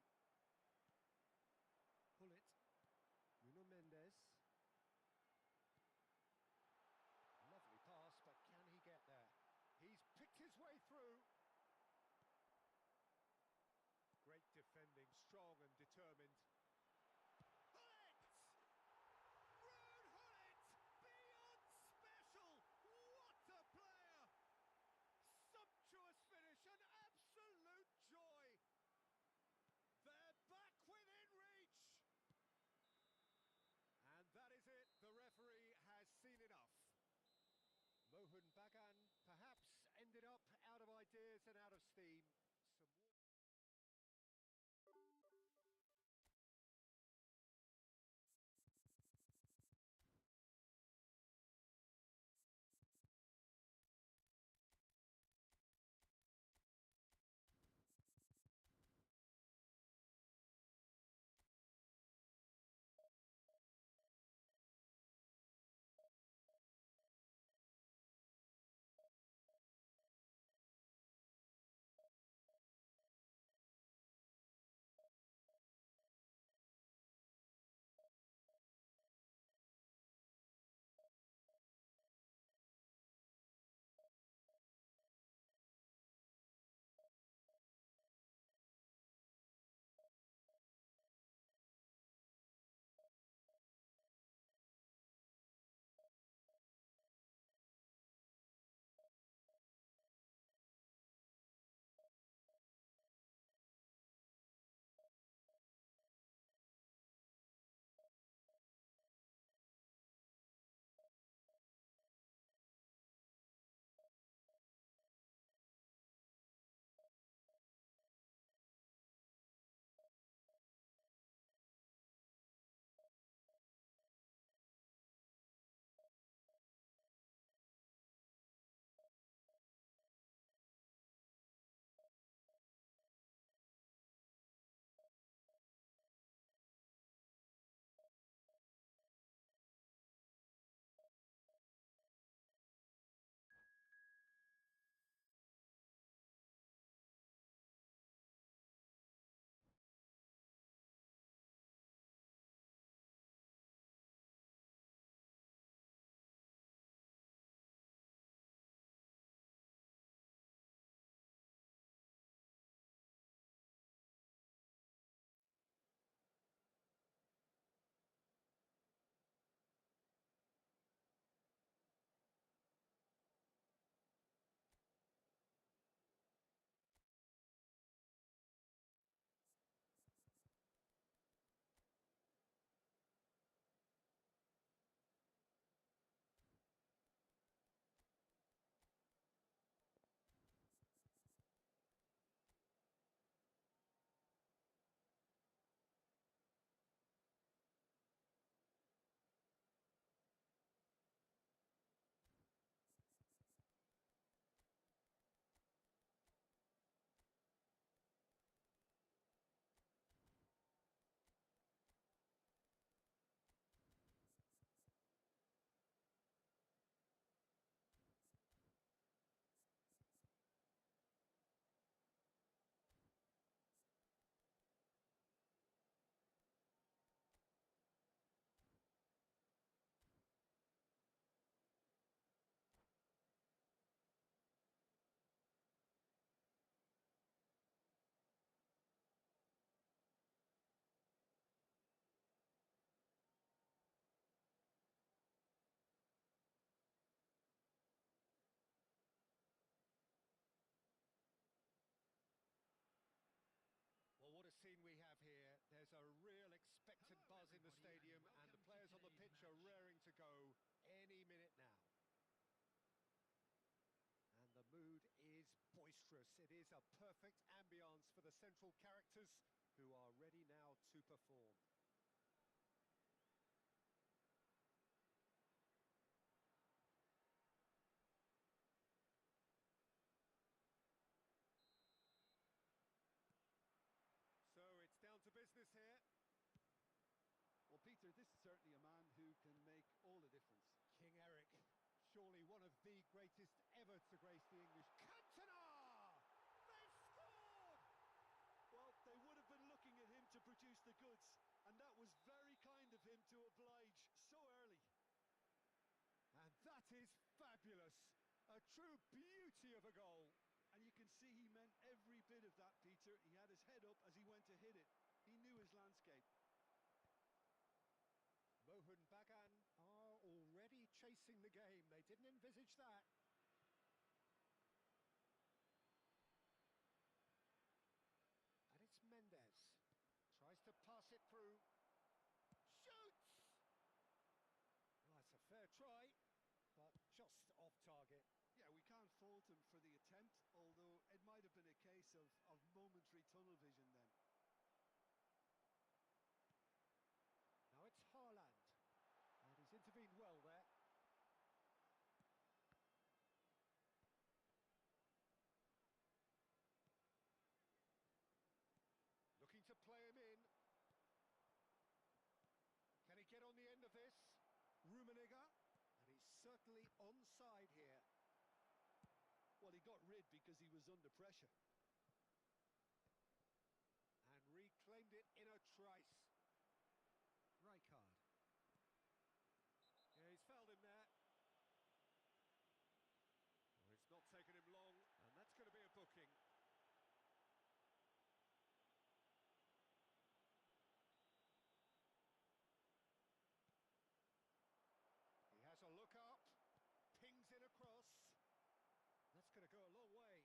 determined. Hullet! Ruud Hullet! Beyond special! What a player! Sumptuous finish, an absolute joy! They're back within reach! And that is it, the referee has seen enough. Mohun Bagan perhaps ended up out of ideas and out of steam. Some Well, what a scene we have here. There's a real expectant buzz in the stadium, and the players on the pitch are raring to go any minute now. And the mood is boisterous. It is a perfect ambience for the central characters who are ready now to perform. So it's down to business here. Well, Peter, this is certainly a man who can make all the difference. King Eric, surely one of the greatest ever to grace the English. Cantona! They've scored! Well, they would have been looking at him to produce the goods, and that was very kind of him to oblige so early. And that is fabulous. A true beauty of a goal. And you can see he meant every bit of that, Peter. He had his head up as he went to hit it. He knew his land landscape. Mohun Bagan are already chasing the game. They didn't envisage that. And it's Mendes. Tries to pass it through. Shoots! Well, that's a fair try, but just off target. Yeah, we can't fault him for the attempt, although it might have been a case of momentary tunnel vision then. Now it's Haaland. And he's intervened well there. Looking to play him in. Can he get on the end of this? Rummenigge. And he's certainly onside here. Well, he got rid because he was under pressure. And reclaimed it in a trice. Rijkaard. Yeah, he's fouled him there. Well, it's not taken him long, and that's going to be a booking. He has a look up, pings in across. That's going to go a long way.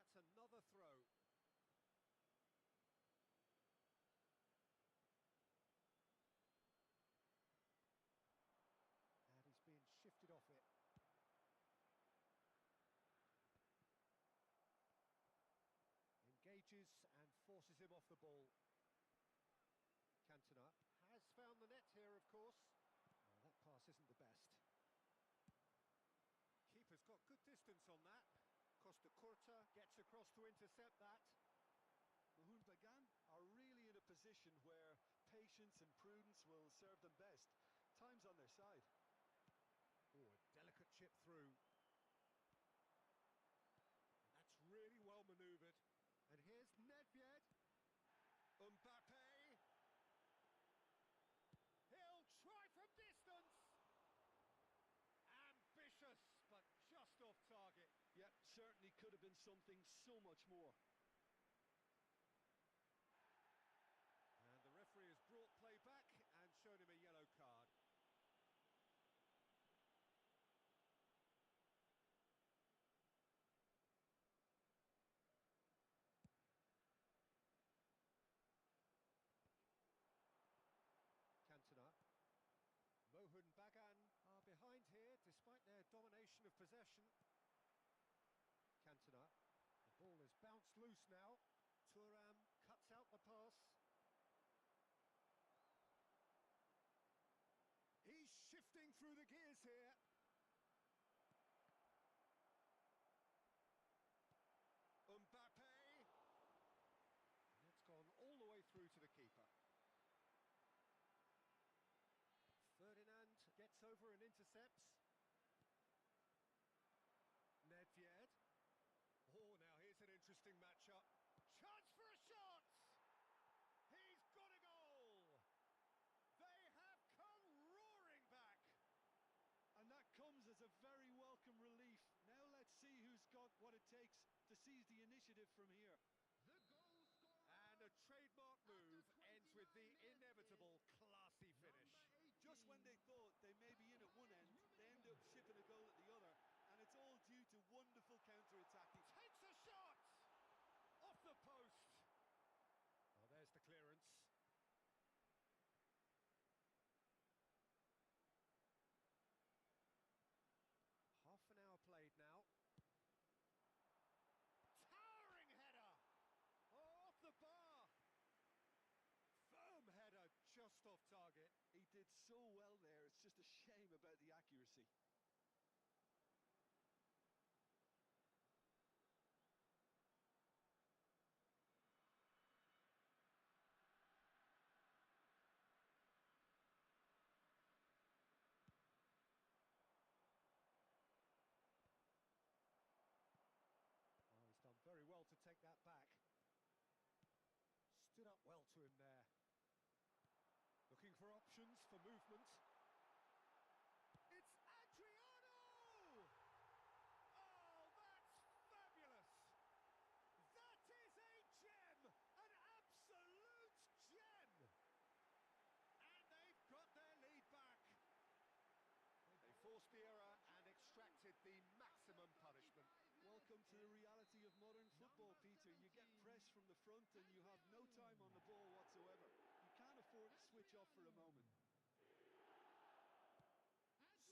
And that's another throw. And he's being shifted off it. Engages and forces him off the ball. Cantona has found the net here, of course. Oh, that pass isn't the best. Keeper's got good distance on that. Costa Curta gets across to intercept that. Mohun Bagan are really in a position where patience and prudence will serve them best. Time's on their side. Oh, a delicate chip through. And that's really well manoeuvred. And here's Nedved. Mbappe. He'll try from distance. Ambitious, but just off target. Yeah, certainly could have been something so much more. And the referee has brought play back and shown him a yellow card. Cantona. Mohun Bagan are behind here despite their domination of possession. Cantona. The ball is bounced loose now. Thuram cuts out the pass. He's shifting through the gears here. Mbappe. And it's gone all the way through to the keeper. Ferdinand gets over and intercepts. Nedved. Oh, now here's an interesting matchup. Chance for a shot! He's got a goal! They have come roaring back! And that comes as a very welcome relief. Now let's see who's got what it takes to seize the initiative from here. The goal scorer. And a trademark move ends with the inevitable classy finish. Just when they thought they may be in at one end, they end up shipping a goal at the other. And it's all due to wonderful counter-attacking. Takes a shot! Off the post! Oh, there's the clearance. Half an hour played now. Towering header! Oh, off the bar! Firm header, just off target. He did so well there, it's just a shame about the accuracy. Oh, he's done very well to take that back. Stood up well to him there. Looking for options for movement. It's Adriano! to the reality of modern football, Peter. You get press from the front and you have no time on the ball whatsoever. You can't afford to switch off for a moment.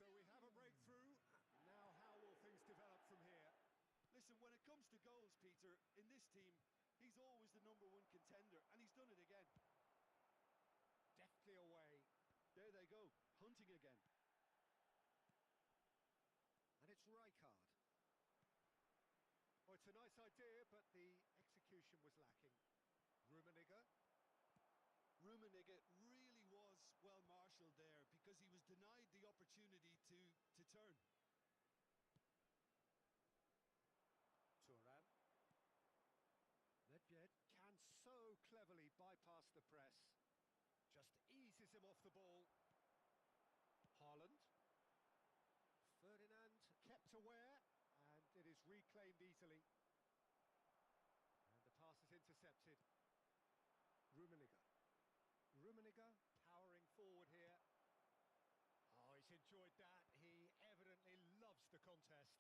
So we have a breakthrough. Now how will things develop from here? Listen, when it comes to goals, Peter, in this team, he's always the #1 contender, and he's done it again. Deftly away. There they go, hunting again. And it's Rijkaard. Oh, it's a nice idea, but the execution was lacking. Rummenigge. Rummenigge really was well marshalled there because he was denied the opportunity to turn. Thuram. Nedved can so cleverly bypass the press. Just eases him off the ball. Haaland. Ferdinand kept aware, and it is reclaimed easily. And the pass is intercepted. Rummenigge. Rummenigge powering forward here. Oh, he's enjoyed that. He evidently loves the contest.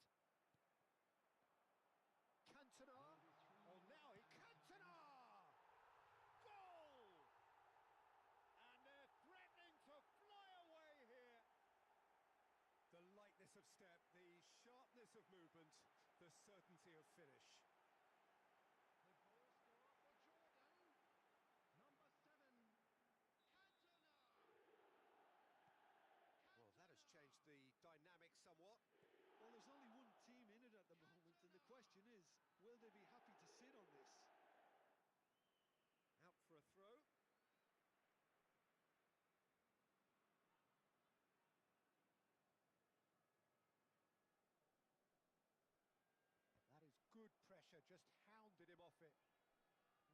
Cantona. Oh, now Cantona! Goal! And they're threatening to fly away here. The lightness of step, the sharpness of movement, the certainty of finish. The goal scorer for Jordan, number 7, Cantona. Well, that has changed the dynamic somewhat. Well, there's only one team in it at the moment, and the question is, will they be happy to sit on this? Out for a throw. That is good pressure, just hounded him off it.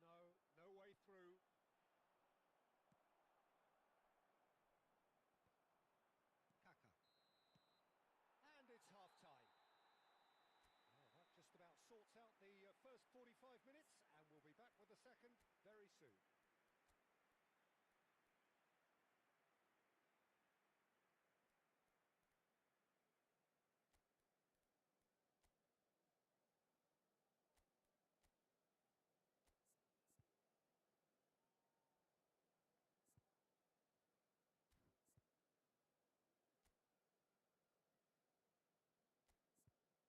No way through. Kaka. And it's half-time. Well, that just about sorts out the first 45 minutes, and we'll be back with the second very soon. Hello attendees, this is a lost children's announcement. Please keep your eyes on your children during the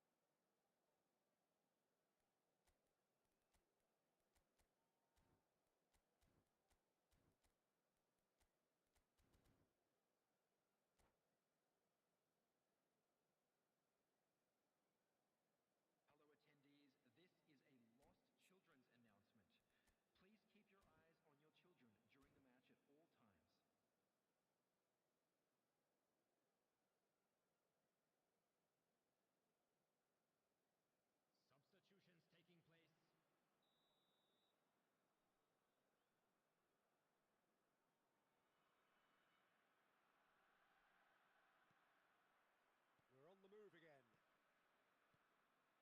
match at all times. Substitutions taking place. We're on the move again.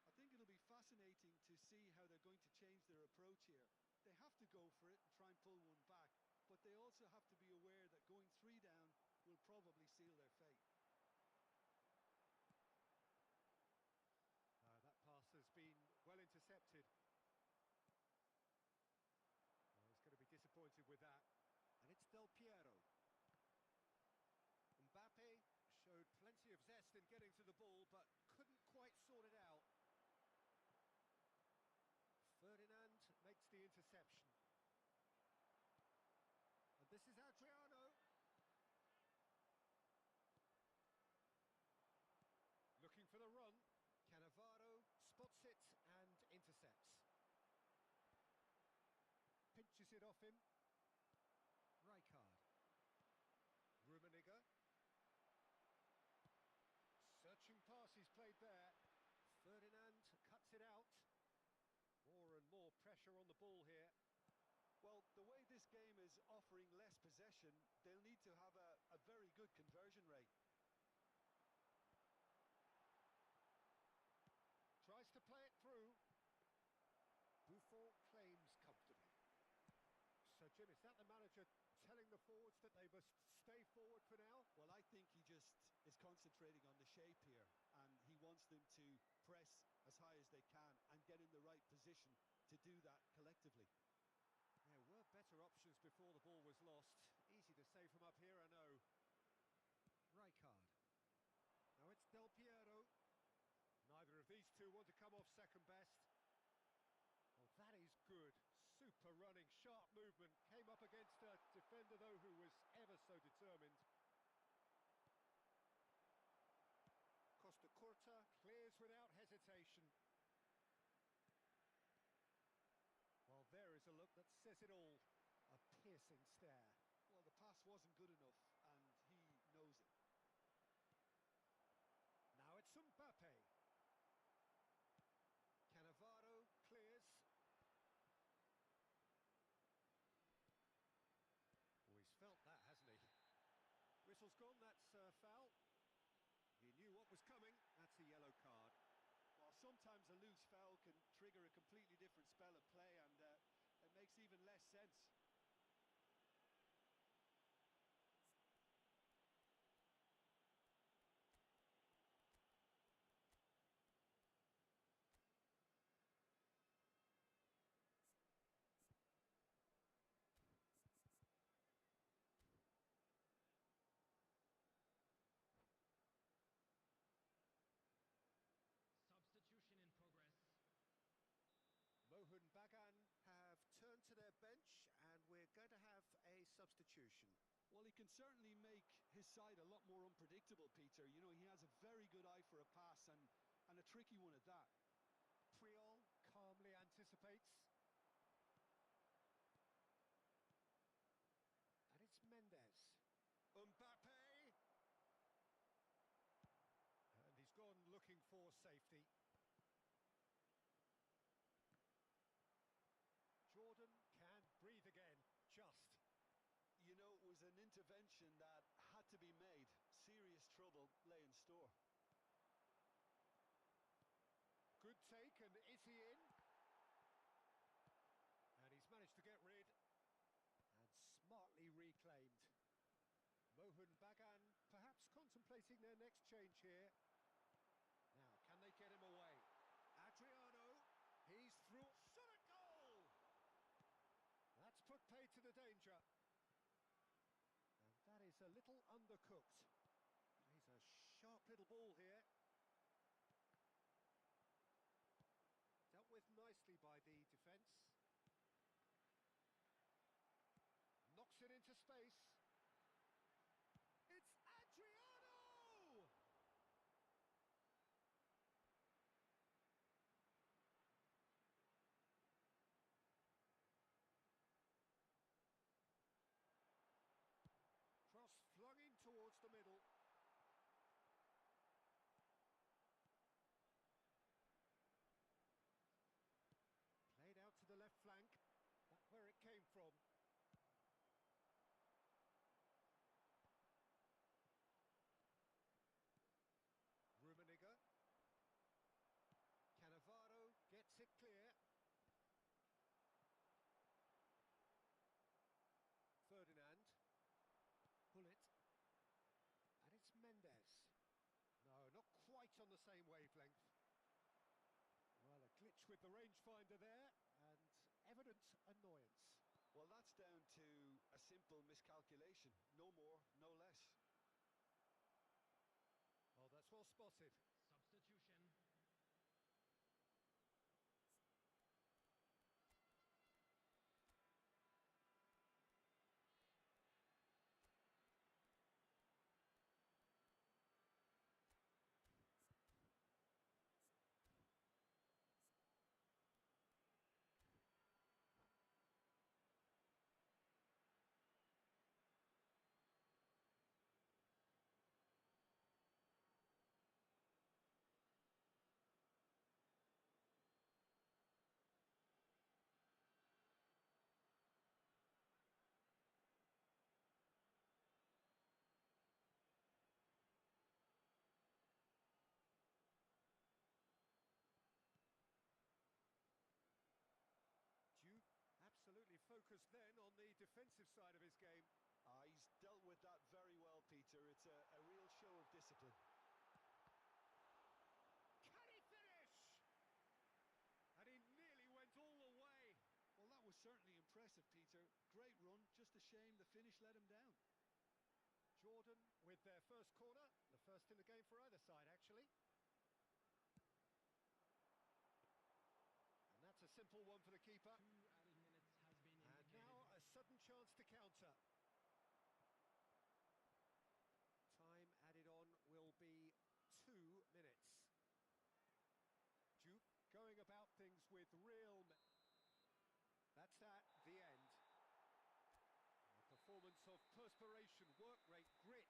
I think it'll be fascinating to see how they're going to change their approach here. They have to go for it and try and pull one back, but they also have to be aware that going 3 down will probably seal their fate. That pass has been well intercepted. He's going to be disappointed with that. And it's Del Piero. Mbappe showed plenty of zest in getting to the ball, but couldn't quite sort it out. Ferdinand makes the interception. And this is Adriano. Looking for the run. Cannavaro spots it and intercepts. Pinches it off him. Rijkaard. Rummenigge. Searching pass he's played there. Ferdinand cuts it out. More and more pressure on the ball here. Well, the way this game is offering less possession, they'll need to have a very good conversion rate. Tries to play it through. Buffon claims comfortably. So, Jim, is that the manager telling the forwards that they must stay forward for now? Well, I think he just is concentrating on the shape here, wants them to press as high as they can and get in the right position to do that collectively. There were better options before the ball was lost. Easy to say from up here, I know. Rijkaard. Now it's Del Piero. Neither of these two want to come off second best. Well, that is good. Super running, sharp movement. Came up against a defender, though, who was ever so determined. Costa Curta clears without hesitation. Well, there is a look that says it all. A piercing stare. Well, the pass wasn't good enough, and he knows it. Now it's Mbappe. Cannavaro clears. Oh, he's felt that, hasn't he? Whistle's gone, that's a foul. He knew what was coming, that's a yellow card. Well, sometimes a loose foul can trigger a completely different spell of play, and it makes even less sense. Substitution in progress. Mohun Bagan have turned to their bench, and we're going to have a substitution. Well, he can certainly make his side a lot more unpredictable, Peter. You know, he has a very good eye for a pass, and a tricky one at that. Priol calmly anticipates. And it's Mendes. Mbappe! And he's gone looking for safety. Jordan can breathe again, just. You know, it was an intervention that had to be made. Serious trouble lay in store. Good take, and is he in? And he's managed to get rid. And smartly reclaimed. Mohun Bagan perhaps contemplating their next change here. Now, can they get him away? Adriano, he's through. Shot at goal! That's put paid to the danger. And that is a little undercooked. He's a sharp little ball here. Dealt with nicely by the defence. Knocks it into space. It's Adriano! Cross flung in towards the middle. Played out to the left flank. That's where it came from. Rummenigge. Cannavaro gets it clear. Ferdinand. Bullet. And it's Mendes. No, not quite on the same wavelength. Well, a glitch with the rangefinder there, and evident annoyance. Well, that's down to a simple miscalculation. No more, no less. Oh, that's well spotted. Substitution. Duke absolutely focused then on the defensive side of his game. He's dealt with that very well, Peter. It's a real show of discipline. shame the finish let him down. Jordan with their first corner, the first in the game for either side, actually. And that's a simple one for the keeper. 2 added minutes has been And indicated. now a sudden chance to counter. Time added on will be 2 minutes. Duke going about things with real... That's that, the end. A performance of perspiration, work rate, grit,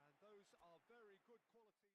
and those are very good qualities.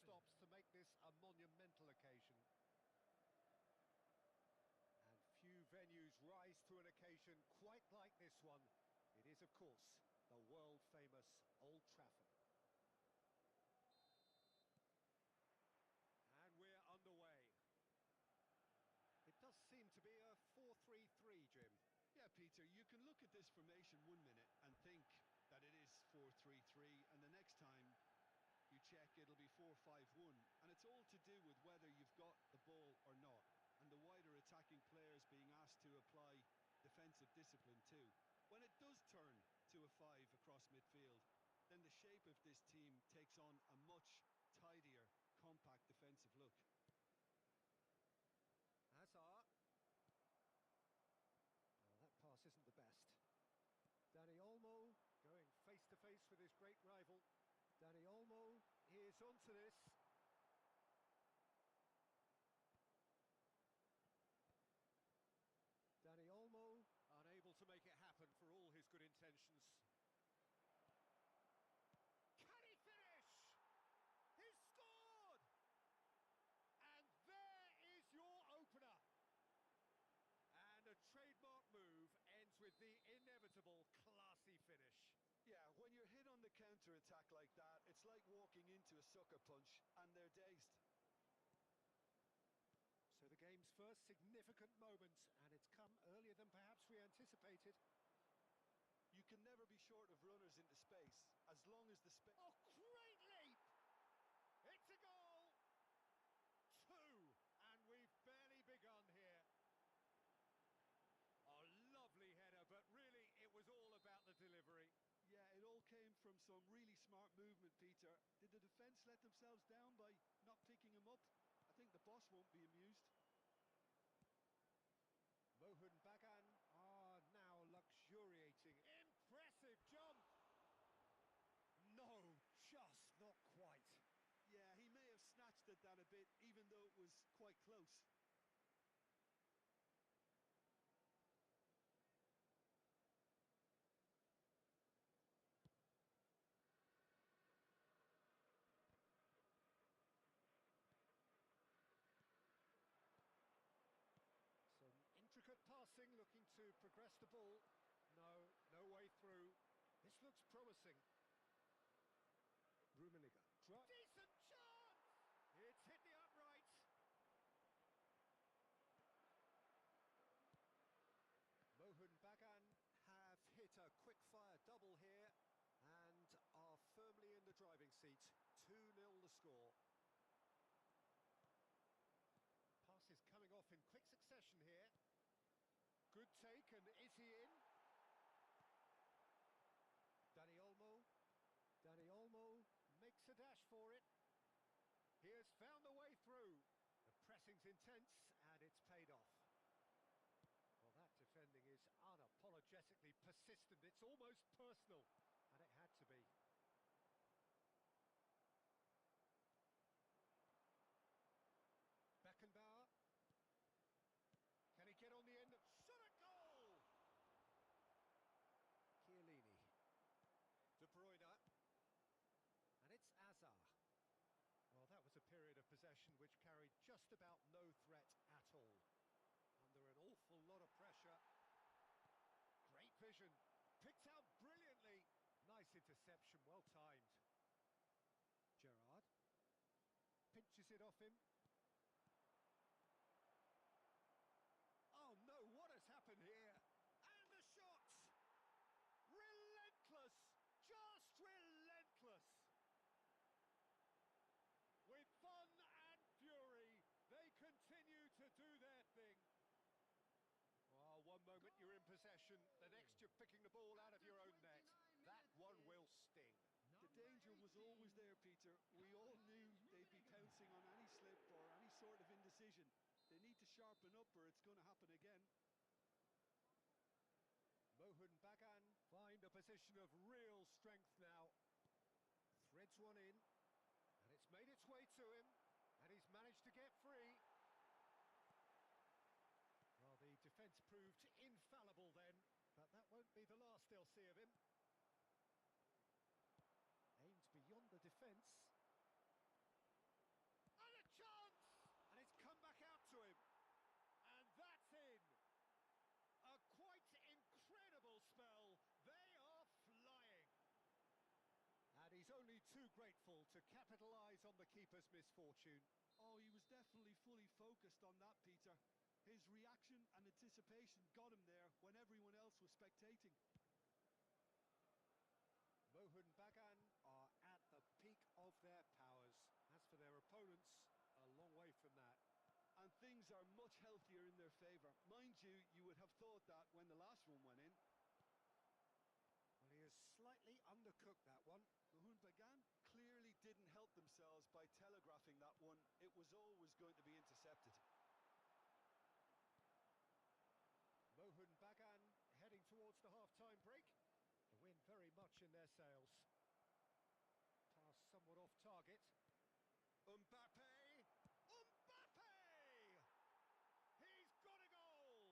stops to make this a monumental occasion. And few venues rise to an occasion quite like this one. It is, of course, the world-famous Old Trafford. And we're underway. It does seem to be a 4-3-3, Jim. Yeah, Peter, you can look at this formation 1 minute and think that it is 4-3-3, and the next time you check it'll be 4-5-1, and it's all to do with whether you've got the ball or not, and the wider attacking players being asked to apply defensive discipline too. When it does turn to a 5 across midfield, then the shape of this team takes on a much tidier, compact defensive look. Hazard. Oh, that pass isn't the best. Dani Olmo going face-to-face with his great rival. Dani Olmo is onto this. Dani Olmo unable to make it happen for all his good intentions. Can he finish? He's scored! And there is your opener. And a trademark move ends with the inevitable classy finish. Yeah, when you're hit on the counter-attack like that, it's like walking into a sucker punch, and they're dazed. So the game's first significant moment, and it's come earlier than perhaps we anticipated. You can never be short of runners into space, as long as the space... Oh, great leap! It's a goal! 2, and we've barely begun here. A lovely header, but really it was all about the delivery. Yeah, it all came from some really smart movement, Peter. Did the defence let themselves down by not picking him up? I think the boss won't be amused. Mohun Bagan are now luxuriating. Impressive jump! No, just not quite. Yeah, he may have snatched at that a bit, even though it was quite close. Some intricate passing, looking to progress the ball. No way through. This looks promising. Rummenigge. Decent chance! It's hit the upright. Mohun Bagan have hit a quick-fire double here and are firmly in the driving seat. 2-0 the score. Pass is coming off in quick succession here. Good take, and is he in? Dani Olmo. Dani Olmo makes a dash for it. He has found a way through. The pressing's intense, and it's paid off. Well, that defending is unapologetically persistent. It's almost personal, and it had to be. Beckenbauer. Can he get on the end of... Shot a goal! Chiellini. De Bruyne. And it's Hazard. Well, that was a period of possession which carried just about no threat at all. Under an awful lot of pressure. Great vision. Picked out brilliantly. Nice interception, well timed. Gerrard. Pinches it off him. Oh no, what has happened here? And the shot! Relentless! Just relentless! With fun and fury, they continue to do their thing. Well, one moment you're in possession, the next you're picking the ball out of your own net. That one will sting. The danger was always there, Peter. We all knew they'd be pouncing on any slip or any sort of indecision. They need to sharpen up or it's going to happen again. Mohun Bagan find a position of real strength now. Threads one in, and it's made its way to him, and he's managed to get free. Well, the defence proved infallible then, but that won't be the last they'll see of him. Aimed beyond the defence. too grateful to capitalise on the keeper's misfortune. Oh, he was definitely fully focused on that, Peter. His reaction and anticipation got him there when everyone else was spectating. Mohun Bagan are at the peak of their powers. As for their opponents, a long way from that. And things are much healthier in their favour. Mind you, you would have thought that when the last one went in. Well, he has slightly undercooked that one. Mohun Bagan clearly didn't help themselves by telegraphing that one. It was always going to be intercepted. Mohun Bagan heading towards the half-time break. The wind very much in their sails. Pass somewhat off target. Mbappe! Mbappe! He's got a goal!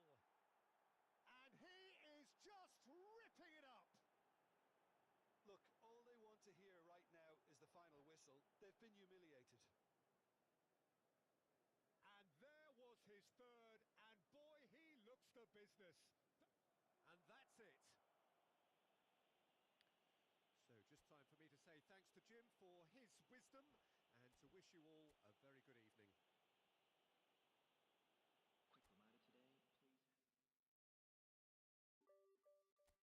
And he is just ripping it up! Look, all they want to hear right now is the final whistle. They've been humiliated. And there was his third, and boy, he looks the business. And that's it. So just time for me to say thanks to Jim for his wisdom and to wish you all a very good evening. Quick reminder today, please.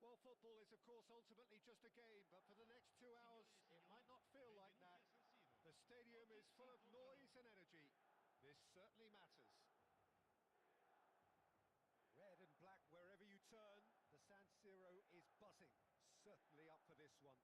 Well, football is, of course, ultimately just a game, but for the next 2 hours, it might not feel like that. The stadium is full of noise and energy. This certainly matters. Red and black wherever you turn, the San Siro is buzzing. Certainly up for this one.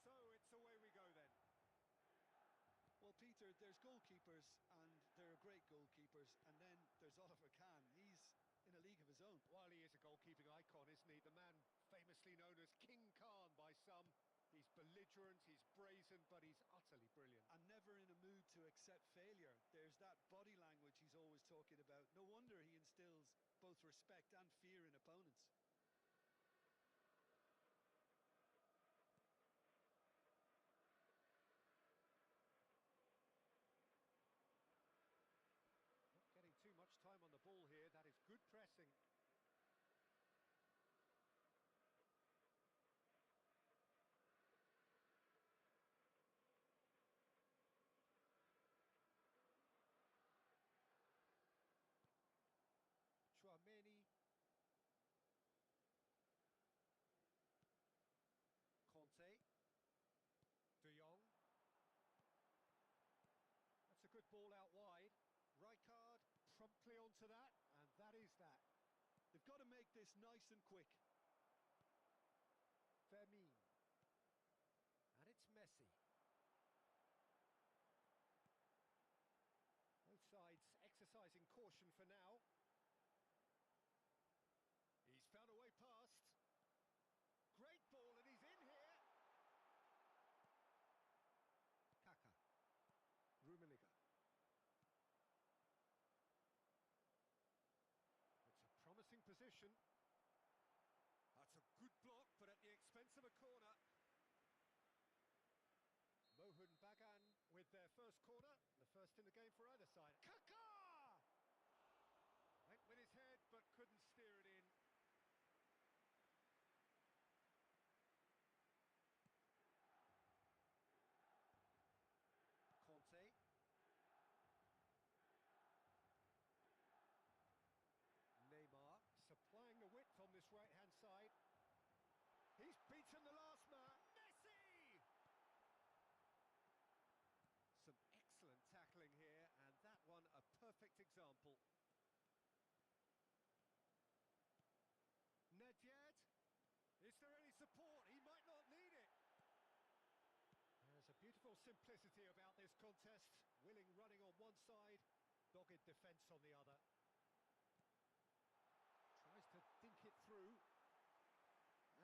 So it's away we go then. Well, Peter, there's goalkeepers, and there are great goalkeepers, and then there's Oliver Kahn. He's in a league of his own. While he is a goalkeeping icon, isn't he? The man famously known as King Khan by some. He's belligerent, he's brazen, but he's utterly brilliant. And never in a mood to accept failure. There's that body language he's always talking about. No wonder he instills both respect and fear in opponents. Not getting too much time on the ball here. That is good pressing. ball out wide. Right card, promptly onto that, and that is that. They've got to make this nice and quick. Fermin. And it's Messi. Both sides exercising caution for now. He's found a way past. Great ball, and he's in here. Kaka. Rummenigge. It's a promising position. That's a good block, but at the expense of a corner. Mohun Bagan with their first corner, the first in the game for either side. Kaka! Went with his head, but couldn't steer it in. Conte. Neymar supplying the width on this right-hand side. He's beaten the last man. Messi! Some excellent tackling here, and that one a perfect example. Nedved. Is there any support? He might not need it. There's a beautiful simplicity about this contest. Willing running on one side, dogged defence on the other. Tries to dink it through.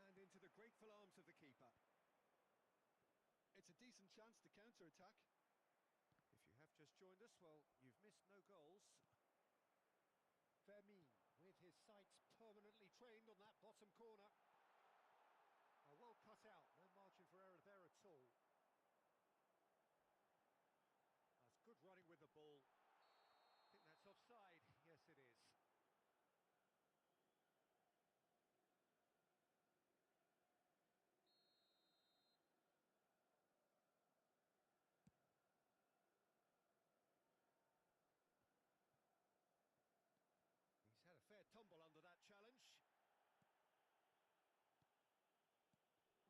And into the grateful arms of the keeper. It's a decent chance to counter-attack. If you have just joined us, well, you've missed no goals. Fermin, with his sights permanently trained on that bottom corner. Well cut out, no margin for error there at all. That's good running with the ball. I think that's offside. Yes, it is. He's had a fair tumble under that challenge.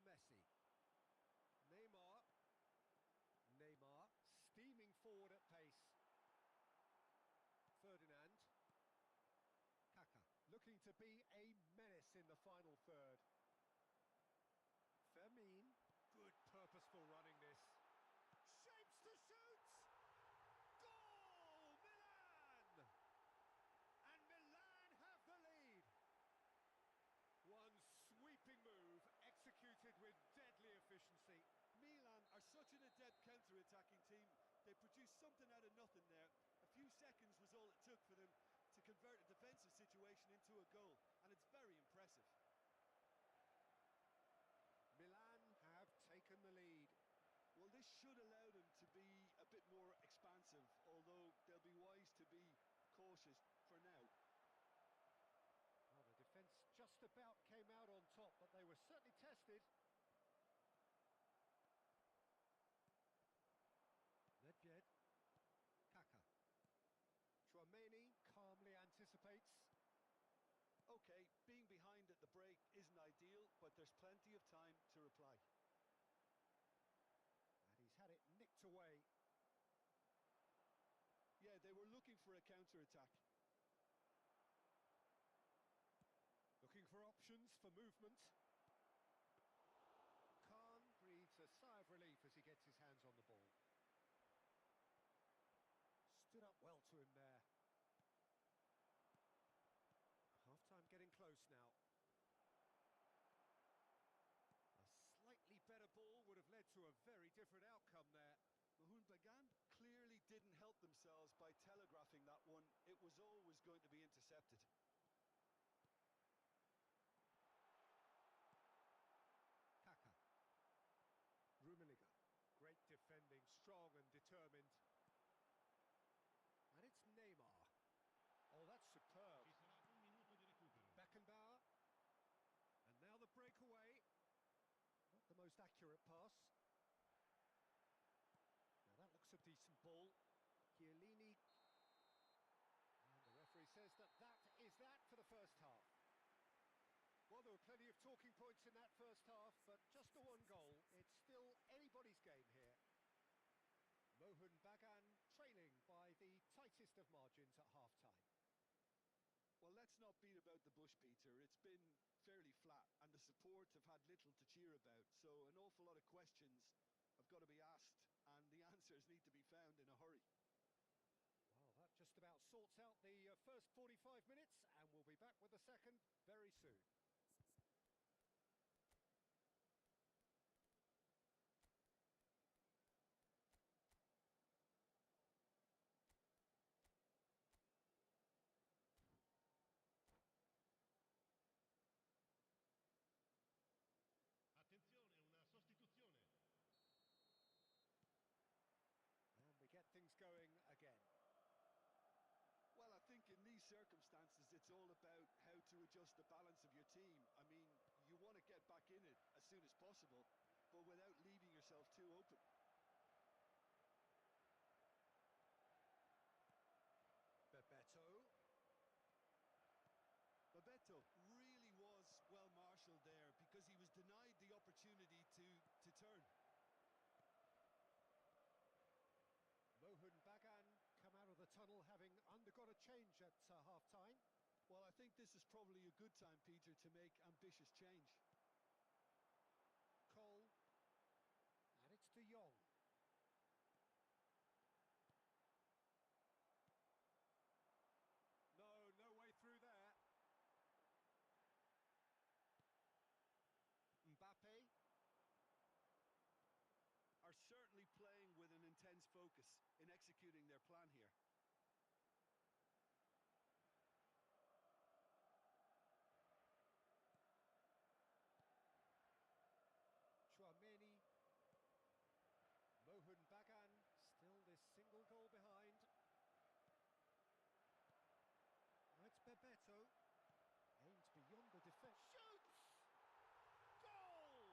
Messi. Neymar steaming forward at pace. Ferdinand. Kaka looking to be a menace in the final third. Fermin. Good purposeful running this. Shapes to shoot! Goal! Milan! And Milan have the lead. One sweeping move executed with deadly efficiency. Milan are such an adept counter-attacking team. They produced something out of nothing there. A few seconds was all it took for them to convert a defensive situation into a goal, and it's very impressive. Milan have taken the lead. Well, this should allow them to be a bit more expansive, although they'll be wise to be cautious for now. Well, the defence just about came out on top, but they were certainly tested. Nedved. Kaka. Chouameni calmly anticipates. Okay, being behind at the break isn't ideal, but there's plenty of time to reply. And he's had it nicked away. Yeah, they were looking for a counter-attack. Looking for options for movement. Khan breathes a sigh of relief as he gets his hands on the ball. Stood up well to him there. Half-time getting close now. A slightly better ball would have led to a very different outcome there. Mohun Bagan clearly didn't help themselves by telegraphing that one. It was always going to be intercepted. Kaka. Rummenigge. Great defending, strong and determined. And it's Neymar. Oh, that's superb. Ci sarà un minuto di recupero. Beckenbauer. And now the breakaway. Not the most accurate pass. Now that looks a decent ball. Chiellini. And the referee says that is that for the first half. Well, there were plenty of talking points in that first half, but just the one goal. It's still anybody's game here. Mohun Bagan trailing by best of margins at half-time. Well, let's not beat about the bush, Peter. It's been fairly flat, and the support have had little to cheer about. So an awful lot of questions have got to be asked, and the answers need to be found in a hurry. Well, that just about sorts out the first 45 minutes, and we'll be back with the second very soon. Attenzione, una sostituzione. And we get things going again. Well, I think in these circumstances, it's all about how to adjust the balance of your team. I mean, you want to get back in it as soon as possible, but without leaving yourself too open. Bebeto really was well marshalled there because he was denied the opportunity to turn. Mohun Bagan come out of the tunnel having undergone a change at half-time. Well, I think this is probably a good time, Peter, to make ambitious change. Cole. And it's De Jong. No way through there. Mbappe. Are certainly playing with an intense focus in executing their plan here. Chouameni. Mohun Bagan, still this single goal behind. Now it's Bebeto. Aimed beyond the defence. Shoots! Goal!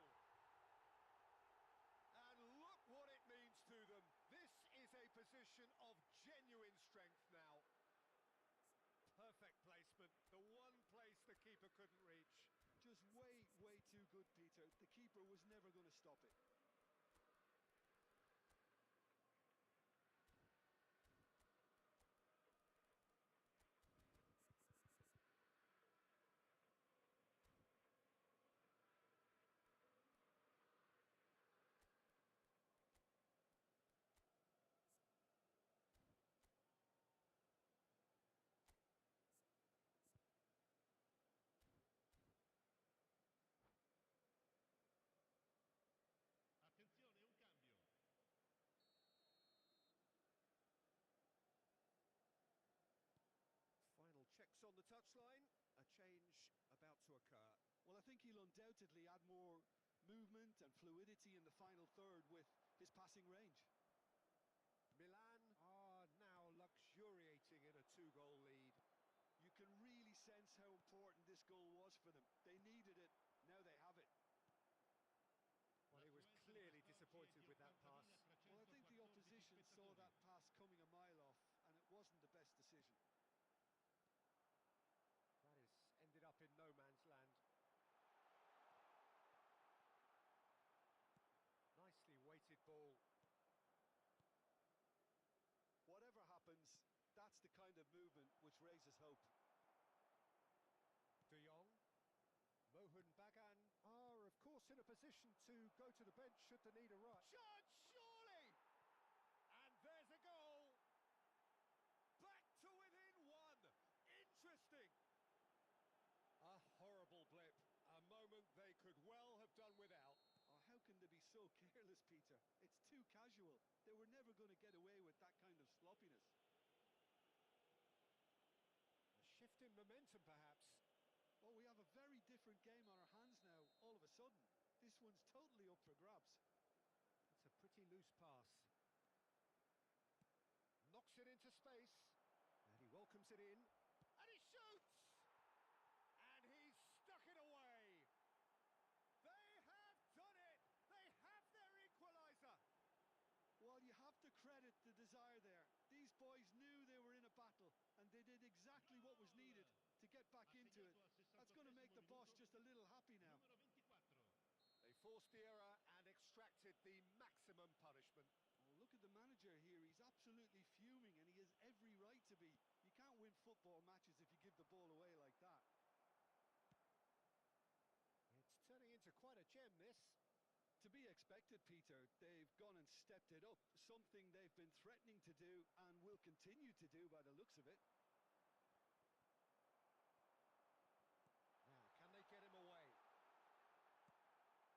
And look what it means to them. This is a position of genuine strength now. Perfect placement, the one place the keeper couldn't reach. Just way too good, Peter. The keeper was never going to stop it. Attenzione, un cambio. Final checks on the touchline. A change about to occur. Well, I think he'll undoubtedly add more movement and fluidity in the final third with his passing range. Milan are now luxuriating in a two-goal lead. You can really sense how important this goal was for them. They needed it, now they have it. Well, he was clearly disappointed with that pass. Well, I think the opposition saw that pass coming a mile off, and it wasn't the best decision. That has ended up in no man's land. Nicely weighted ball. Whatever happens, that's the kind of movement which raises hope. De Jong. Mohun Bagan are, of course, in a position to go to the bench should the need arise. Shot, surely! And there's a goal! Back to within one! Interesting! A horrible blip. A moment they could well have done without. Oh, how can they be so careless, Peter? It's too casual. They were never going to get away with that kind of sloppiness. A shift in momentum, perhaps. Well, we have a very different game on our hands now, all of a sudden. This one's totally up for grabs. It's a pretty loose pass. Knocks it into space. And he welcomes it in. And he shoots! And he's stuck it away. They have done it! They have their equaliser! Well, you have to credit the desire there. These boys knew they were in a battle, and they did exactly what was needed to get back into it. That's going to make the boss just a little happy now. They forced the error and extracted the maximum punishment. Oh, look at the manager here. He's absolutely fuming, and he has every right to football matches if you give the ball away like that. It's turning into quite a gem, this. To be expected, Peter. They've gone and stepped it up, something they've been threatening to do and will continue to do by the looks of it. Now, can they get him away?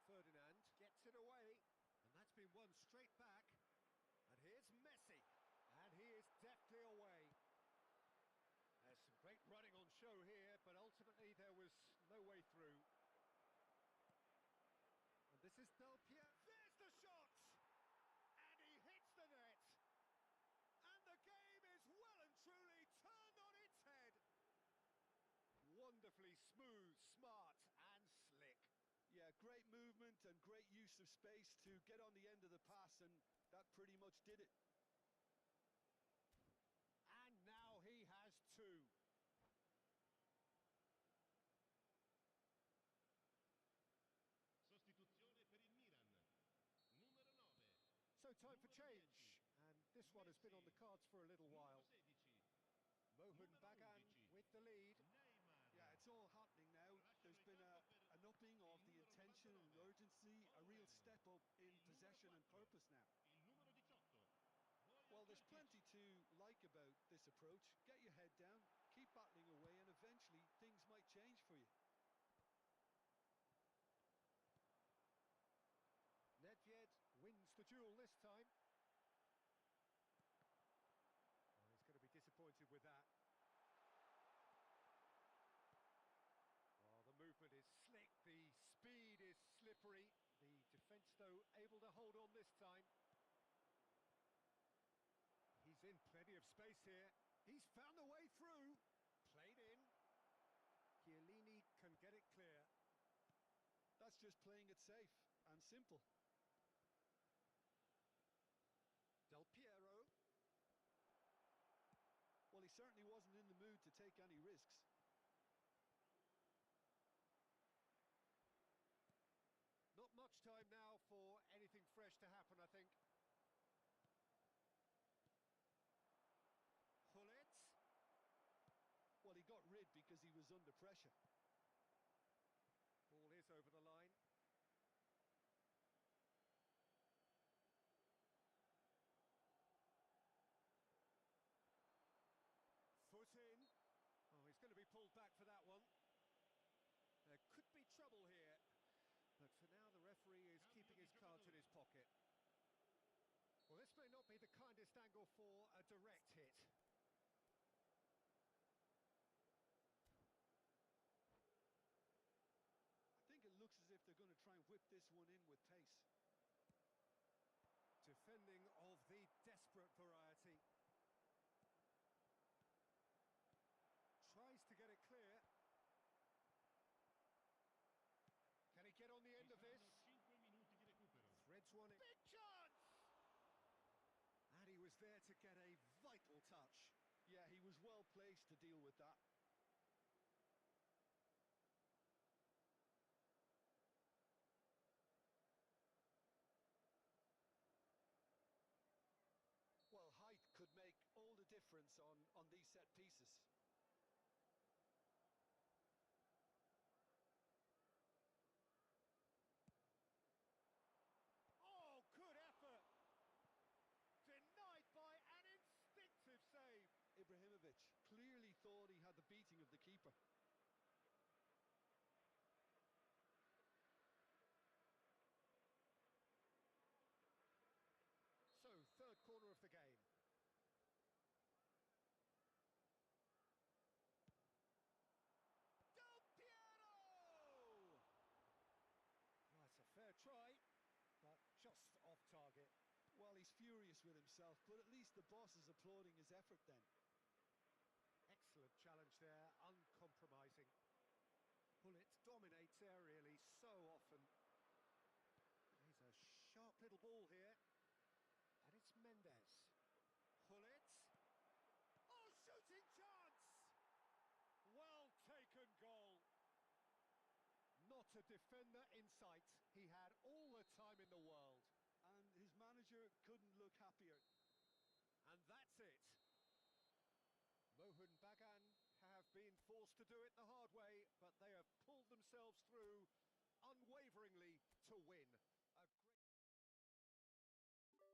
Ferdinand gets it away, and that's been won straight back. And here's Messi, and he is deftly away. There's some great running on show here, but ultimately there was no way through. And this is Del Piero. There's the shot! And he hits the net! And the game is well and truly turned on its head! Wonderfully smooth, smart and slick. Yeah, great movement and great use of space to get on the end of the pass, and that pretty much did it. And now he has two. Sostituzione per il Milan. Numero 9. So time for change, and this one has been on the cards for a little while. Numero 16. Mohun Bagan with the lead. Neymar. Yeah, it's all happening now. There's been an upping of the intention and urgency, a real step up in possession and purpose now. Il numero 18. Well, there's plenty to like about this approach. Get your head down, keep battling away, and eventually things might change for you. Nedved wins the duel this time. Oh, he's going to be disappointed with that. Oh, the movement is slick, the speed is slippery. The defence, though, able to hold on this time. He's in plenty of space here. He's found a way through. Played in. Chiellini can get it clear. That's just playing it safe and simple. Del Piero. Well, he certainly wasn't in the mood to take any risks. Not much time now for anything fresh to happen, I think. Hullet. Well, he got rid because he was under pressure. Ball is over the line. Foot in. Oh, he's going to be pulled back for that one. There could be trouble here. But for now, the referee is keeping his cards in his pocket. Well, this may not be the kindest angle for a direct hit. I think it looks as if they're going to try and whip this one in with pace. Defending of the desperate variety. Tries to get it clear. Can he get on the end of this? 5 minuti di recupero. Threads one in. Big chance! And he was there to get a vital touch. Yeah, he was well placed to deal with that. Well, height could make all the difference on these set pieces. Oh, good effort! Denied by an instinctive save. Ibrahimovic clearly thought he had the beating of the keeper. So, third corner of the game. Del Piero! That's a fair try, but just off target. Well, he's furious with himself, but at least the boss is applauding his effort then. Excellent challenge there, uncompromising. Hullet dominates aerially so often. He's a sharp little ball here. And it's Mendes. Hullet. Oh, shooting chance! Well taken goal. Not a defender in sight. He had all the time in the world. And his manager couldn't look happier. And that's it. Mohun Bagan been forced to do it the hard way, but they have pulled themselves through unwaveringly to win. A great...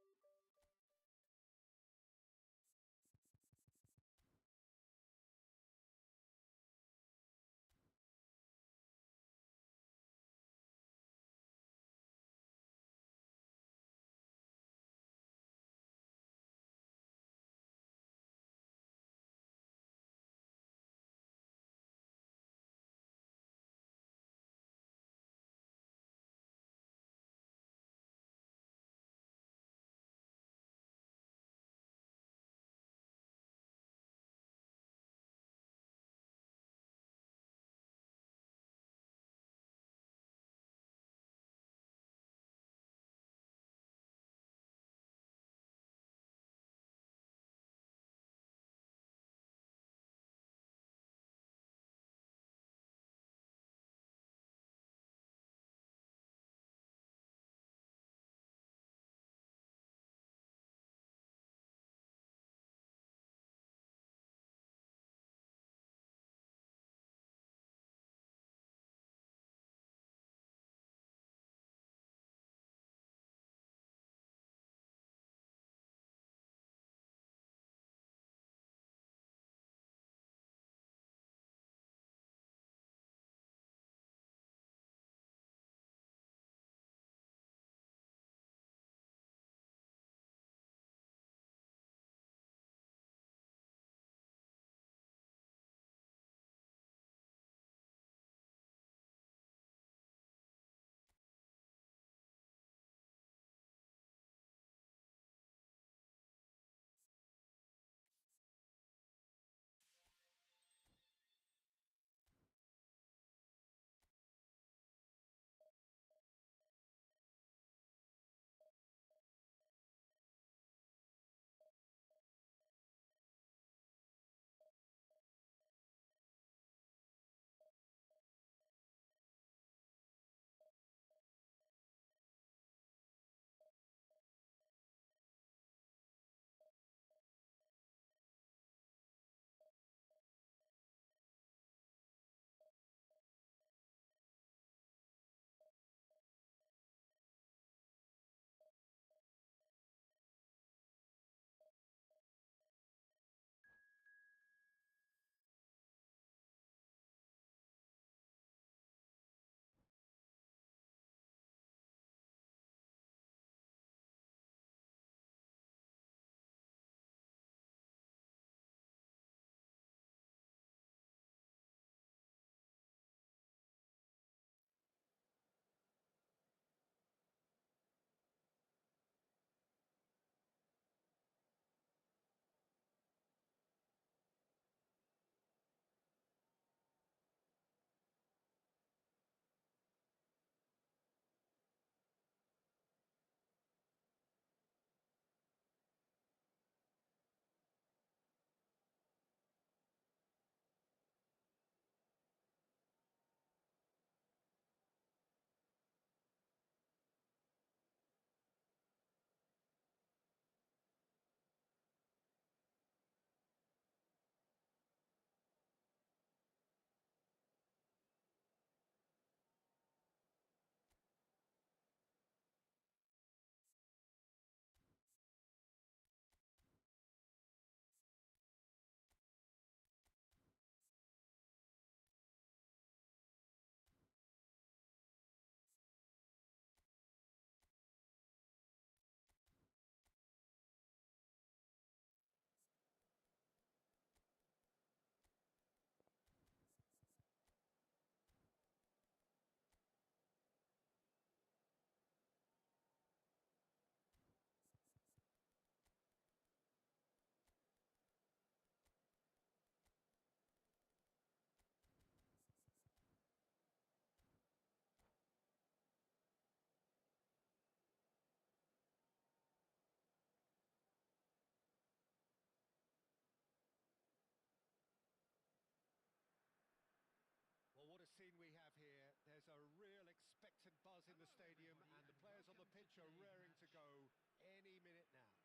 Well, what a scene we have here. There's a real expectant buzz in the stadium, and the players on the pitch are raring to go any minute now.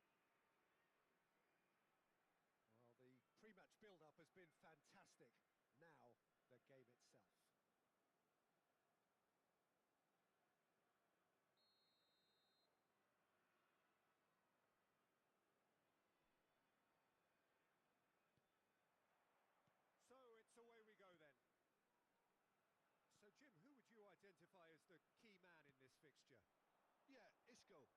Well, the pre-match build-up has been fantastic. now the game itself. So it's away we go then. So Jim, who would you identify as the key man in this fixture? Yeah, Isco.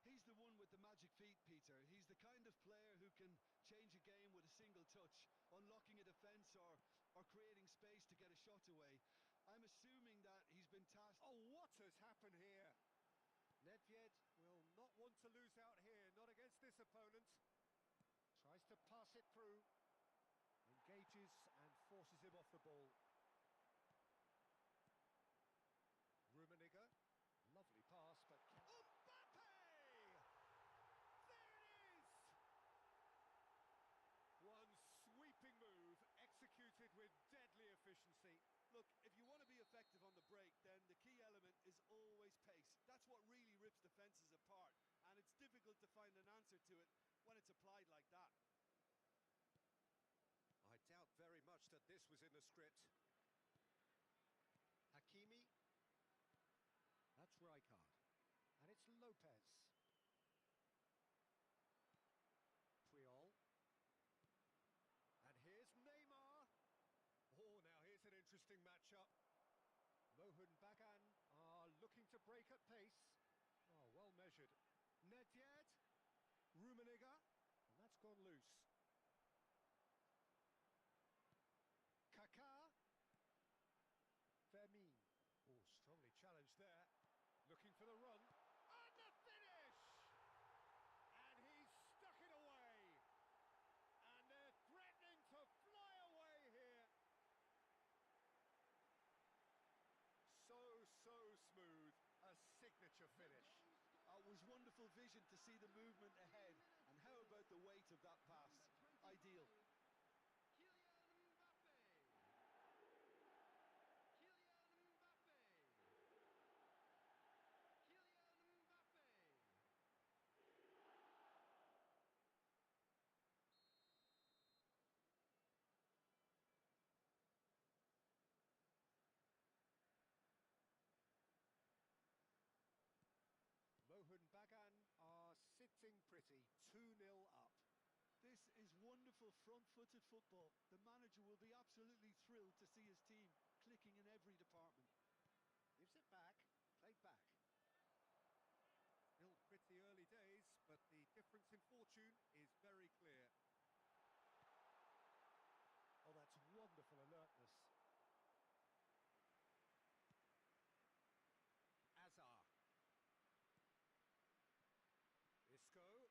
He's the one with the magic feet, Peter. He's the kind of player who can change a game with a single touch, unlocking a defence or creating space to get a shot away. I'm assuming that he's been tasked... Oh, what has happened here? Nedved will not want to lose out here, not against this opponent. Tries to pass it through. Engages and forces him off the ball. Rummenigge. Lovely pass, but... Mbappe! There it is! One sweeping move, executed with deadly efficiency. Look, if you want to be effective on the break, then the key element is always pace. That's what really rips defences apart, and it's difficult to find an answer to it when it's applied like that. I doubt very much that this was in the script. Hakimi. That's Rijkaard. And it's Lopez. Puyol. And here's Neymar. Oh, now here's an interesting matchup. Mohun Bagan are looking to break at pace. Oh, well measured. Nedved. Rummenigge. And that's gone loose. Kaká. Fermin. Oh, strongly challenged there. Looking for the run. And the finish! And he's stuck it away. And they're threatening to fly away here. So smooth. A signature finish. It was wonderful vision to see the movement ahead. And how about the weight of that pass? Ideal. Mohun Bagan are sitting pretty, 2-0 up. This is wonderful front-footed football. The manager will be absolutely thrilled to see his team clicking in every department. Gives it back, played back. Still pretty early days, but the difference in fortune is very clear. Oh, that's wonderful alertness. Azar. Isco.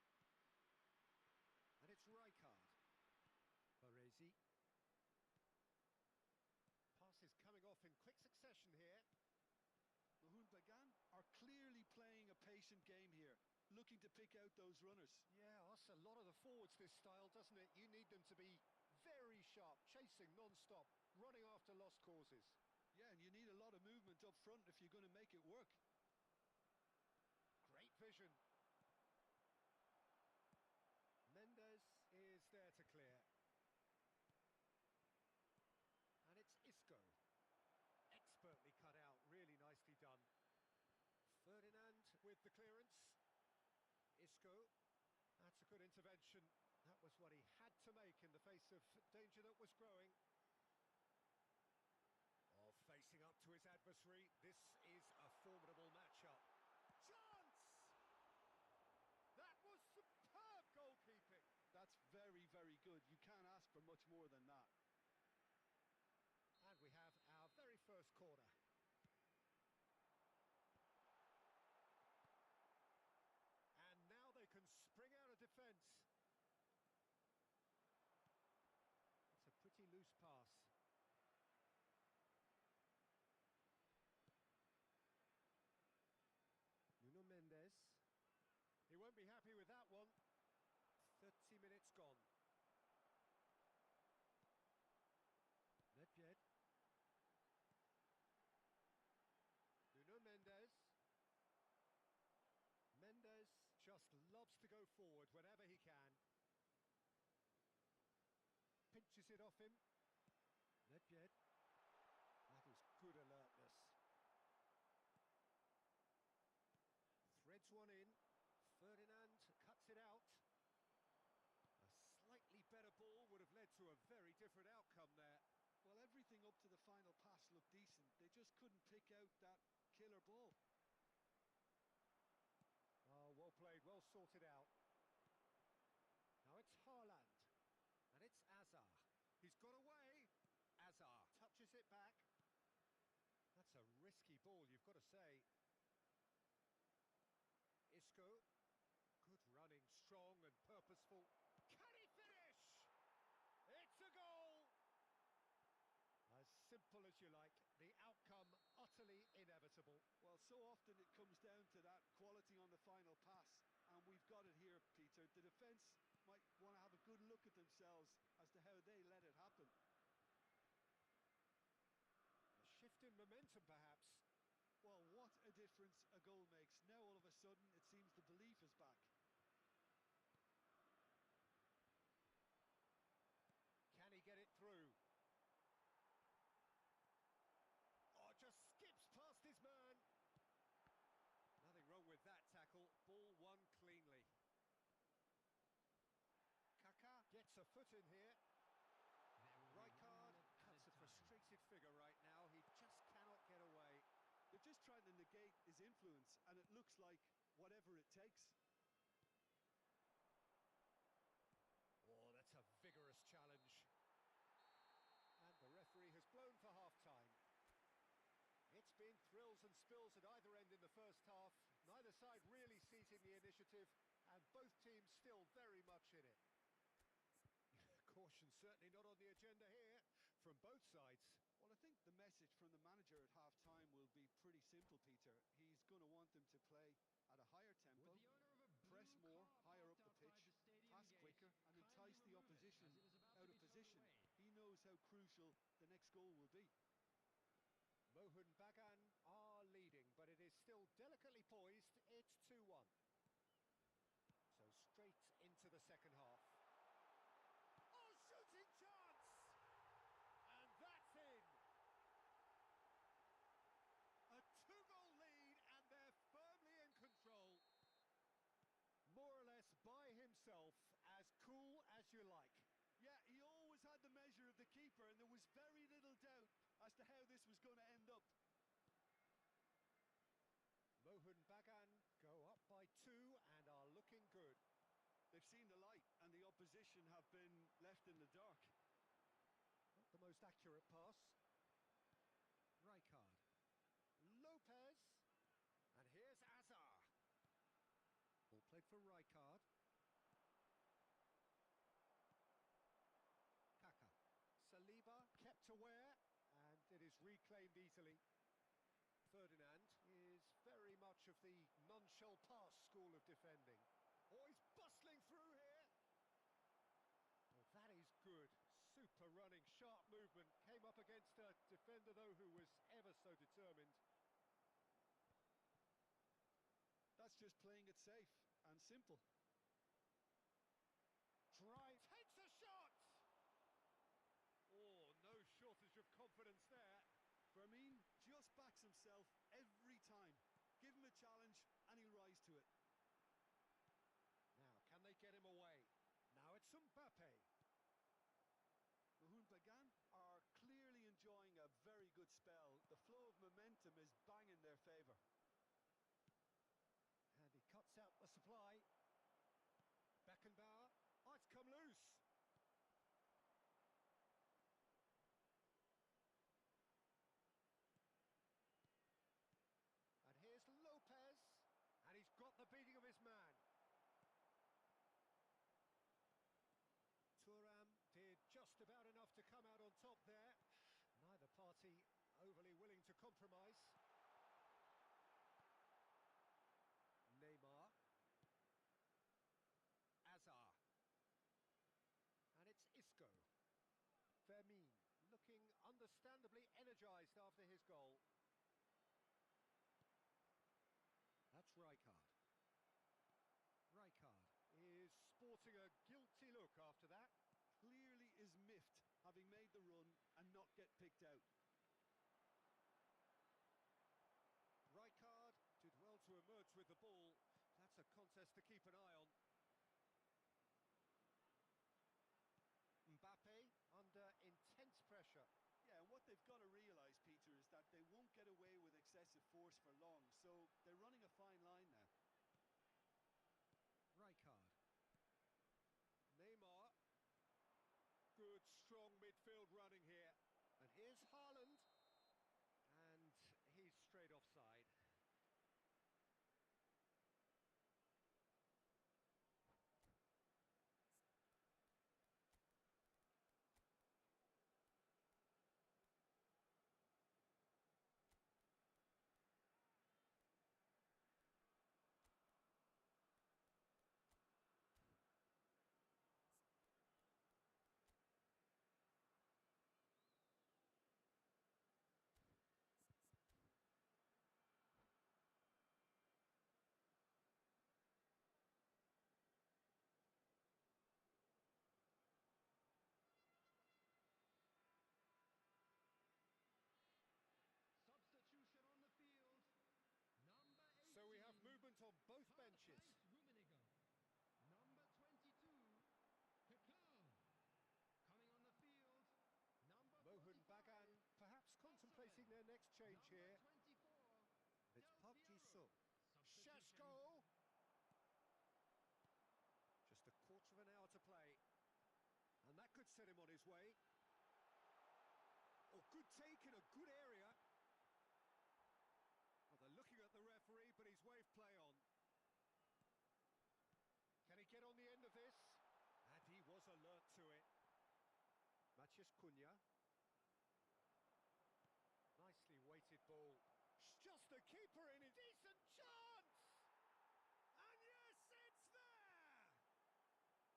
And it's Rijkaard. Baresi. Passes coming off in quick succession here. Mohun Bagan are clearly playing a patient game here, looking to pick out those runners. Yeah, that's a lot of the forwards, this style, doesn't it? You need them to be very sharp, chasing non-stop, running after lost causes. Yeah, and you need a lot of movement up front if you're going to make it work. Great vision. Mendes is there to clear. And it's Isco. Expertly cut out, really nicely done. Ferdinand with the clearance. Isco. That's a good intervention. That was what he had to make in the face of danger that was growing. Oh, facing up to his adversary. This is a formidable matchup. Chance! That was superb goalkeeping. That's very, very good. You can't ask for much more than that. And we have our very first corner. And now they can spring out of defence. It's a pretty loose pass. Nuno Mendes. He won't be happy with that one. 30 minutes gone. Nedved. Nuno Mendes. Mendes just loves to go forward whenever he can. Pinches it off him. Nedved. again. That is good alertness. Threads one in. Ferdinand cuts it out. A slightly better ball would have led to a very different outcome there. Well, everything up to the final pass looked decent. They just couldn't pick out that killer ball. Oh, well played, well sorted out. Now it's Haaland. And it's Azar. He's got away. Azar touches it back. That's a risky ball, you've got to say. Isco. Good running, strong and purposeful. Can he finish? It's a goal! As simple as you like, the outcome utterly inevitable. Well, so often it comes down to that quality on the final pass, and we've got it here, Peter. The defence might want to have a good look at themselves as to how they let it happen. A shift in momentum, perhaps. Well, what a difference a goal makes. Now, all of a sudden, it seems the belief is back. Can he get it through? Oh, just skips past his man. Nothing wrong with that tackle. Ball won cleanly. Kaká gets a foot in here. Rijkaard cuts a frustrated figure right now. He just cannot get away. They're just trying to negate his influence, and it looks like whatever it takes. Oh, that's a vigorous challenge. And the referee has blown for half-time. It's been thrills and spills at either end in the first half. Neither side really seizing the initiative, and both teams still very much in it. Caution certainly not on the agenda here from both sides. Well, I think the message from the manager at half-time will be pretty simple, Peter. He's going to want them to play at a higher tempo, press more, higher up the pitch, pass quicker, and entice the opposition out of position. He knows how crucial the next goal will be. Mohun Bagan are leading, but it is still delicately poised. It's 2-1. So straight into the second half. Oh, shooting chance! And that's in! A 2-goal lead, and they're firmly in control. More or less by himself, as cool as you like. Yeah, he always had the measure of the keeper, and there was very little doubt as to how this was going to end up. Mohun Bagan go up by 2 and are looking good. They've seen the light, and the opposition have been left in the dark. Not the most accurate pass. Rijkaard. Lopez. And here's Azar. Ball played for Rijkaard. Kaká. Saliba kept aware, and it is reclaimed easily. Ferdinand is very much of the none-shall pass school of defending. Oh, he's bustling through here. Well, that is good. Super running, sharp movement. Came up against a defender, though, who was ever so determined. That's just playing it safe and simple. Drive. Takes a shot! Oh, no shortage of confidence there. Fermin just backs himself every time. Give him a challenge and he'll rise to it. Now, can they get him away? Now it's Mbappe. Mohun Bagan are clearly enjoying a very good spell. The flow of momentum is bang in their favour. And he cuts out the supply. Beckenbauer. Oh, it's come loose. And here's Lopez. And he's got the beating of his man. Thuram did just about enough to come out on top there. Neither party overly willing to compromise. Neymar. Azar. And it's Isco. Fermin looking understandably energised after his goal. That's Rijkaard. Rijkaard is sporting a guilty look after that. Clearly his is miffed, having made the run and not get picked out. Rijkaard did well to emerge with the ball. That's a contest to keep an eye on. Mbappe under intense pressure. Yeah, and what they've got to realise, Peter, is that they won't get away with excessive force for long, so they're running a fine line now. Rijkaard. Neymar. Good, strong midfield running here. And here's Haaland. And he's straight offside. Substitution on the field. Number 18. So we have movement on both benches. Rummenigge. Number 22. Kakao. Coming on the field. Number Mohan 45. Bagan perhaps contemplating their next change Number here. 24. It's Park Del Ji-sung. Piero. Sheshko! Just a quarter of an hour to play. And that could set him on his way. Oh, good take in a good area. Well, they're looking at the referee, but he's waved play on. Can he get on the end of this? And he was alert to it. Maciej Cunha. Nicely weighted ball. Just the keeper in a decent chance! And yes, it's there!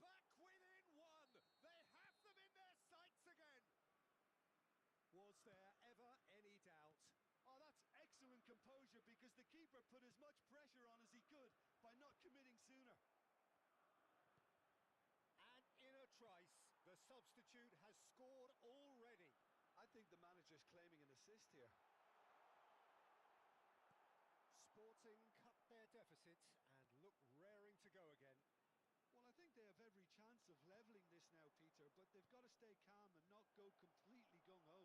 Back within one! They have them in their sights again! Was there ever any doubt? Oh, that's excellent composure, because the keeper put as much pressure on as he could by not committing sooner. And in a trice, the substitute has scored already. I think the manager's claiming an assist here. Sporting cut their deficit and look raring to go again. Well, I think they have every chance of levelling this now, Peter, but they've got to stay calm and not go completely gung-ho.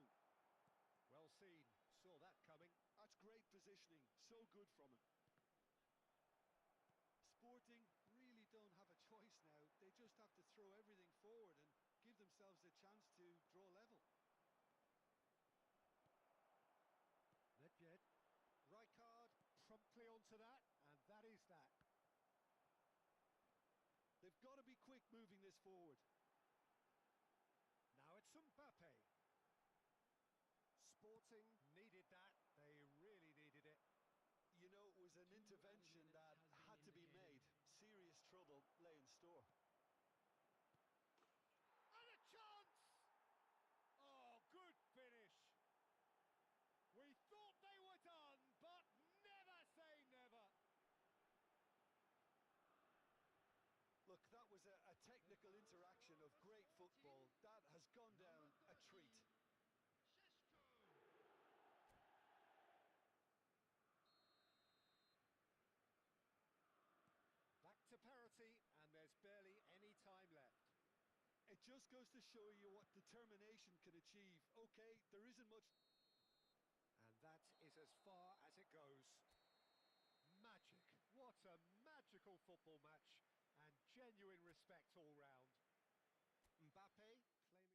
Well seen, saw that coming. That's great positioning, so good from him. Sporting really don't have a choice now. They just have to throw everything forward and give themselves a chance to draw level. Nedved. Rijkaard promptly onto that, and that is that. They've got to be quick moving this forward. Now it's Mbappe. Sporting needed that, they really needed it. You know, it was an intervention that had to be made. Serious trouble lay in store. And a chance! Oh, good finish. We thought they were done, but never say never. Look, that was a technical interaction of great football. That has gone down a treat. Sheshko. Back to parity, and there's barely any time left. It just goes to show you what determination can achieve. Okay, there isn't much... And that is as far as it goes. Magic. What a magical football match. And genuine respect all round. Mbappe claiming...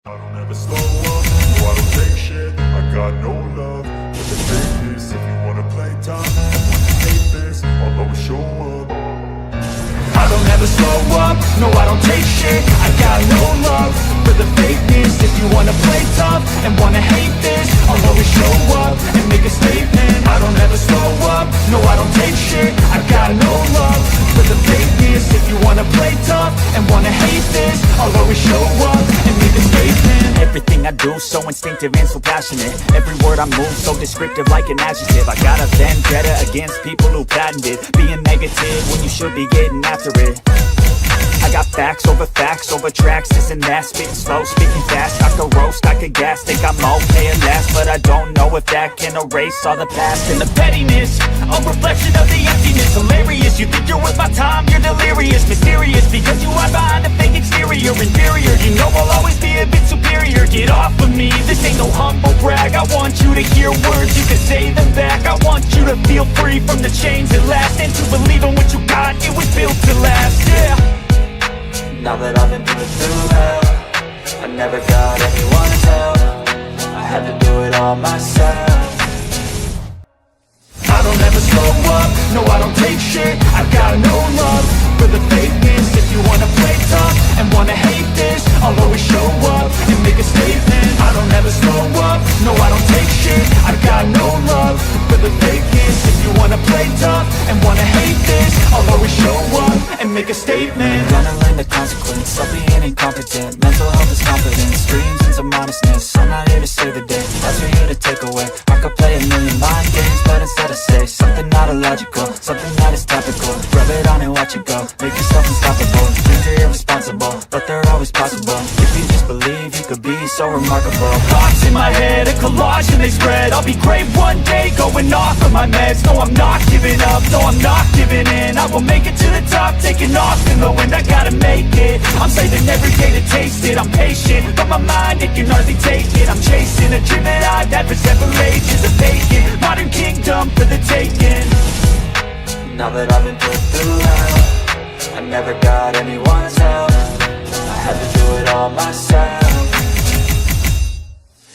I don't ever slow up, no I don't take shit. I got no love for the fakeness. If you wanna play tough and when you hate this, I'll always show up. I don't ever slow up, no I don't take shit. I got no love for the fakeness. If you wanna play tough and wanna hate this, I'll always show up and make a statement. I don't ever slow up, no I don't take shit. I got no love for the fakeness. If you wanna play tough and wanna hate this, I'll always show up and make a statement. Everything I do so instinctive and so passionate. Every word I move so descriptive like an adjective. I got a vendetta against people who patented being negative when you should be getting after it. I got facts over tracks, this and that. Spitting slow, speaking fast. I could roast, I could gas. Think I'm okay at last, but I don't know if that can erase all the past. And the pettiness, a reflection of the emptiness. Hilarious, you think you're worth my time, you're delirious. Mysterious, because you hide behind a fake exterior. Inferior, you know I'll always be a bit superior. Get off of me, this ain't no humble brag. I want you to hear words, you can say them back. I want you to feel free from the chains that last, and to believe in what you got, it was built to last, yeah. Now that I've been through hell, I never got anyone's help. I had to do it all myself. I don't ever slow up, no I don't take shit. I got no love for the fakeness. If you wanna play tough and wanna hate this, I'll always show up and make a statement. I don't ever slow up, no I don't take shit. I got no love for the fakeness. If you wanna play tough and wanna hate this, I'll always show up and make a statement. Gonna learn the consequence of being incompetent. Mental health is confidence, dreams and some modestness. I'm not here to save the day, that's for you to take away. I could play a million mind games, but instead I say something not illogical, something that is topical. Rub it on and watch it go, make yourself unstoppable. Dreams are irresponsible, but they're always possible. If you just believe, you could be so remarkable. Thoughts in my head, a collage and they spread. I'll be great one day, going off of my meds. No, I'm not giving up, no, I'm not giving in. I will make it to the top, taking off in the wind. I gotta make it, I'm saving every day to taste it. I'm patient, but my mind, it can hardly take it. I'm chasing a dream that I've had for several ages. A vacant, modern kingdom for the taking. Now that I've been put through hell, I never got anyone's help. I had to do it all myself.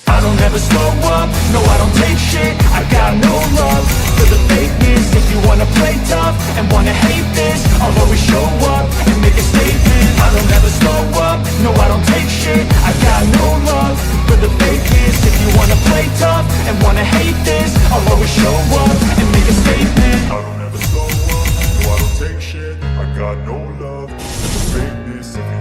I don't ever slow up, no I don't take shit. I got no love for the fakeness. If you wanna play tough and wanna hate this, I'll always show up and make a statement. I don't ever slow up, no I don't take shit. I got no love for the fakeness. If you wanna play tough and wanna hate this, I'll always show up and make a statement. I don't ever slow up, no I don't take shit. I got no love for the fakeness. If you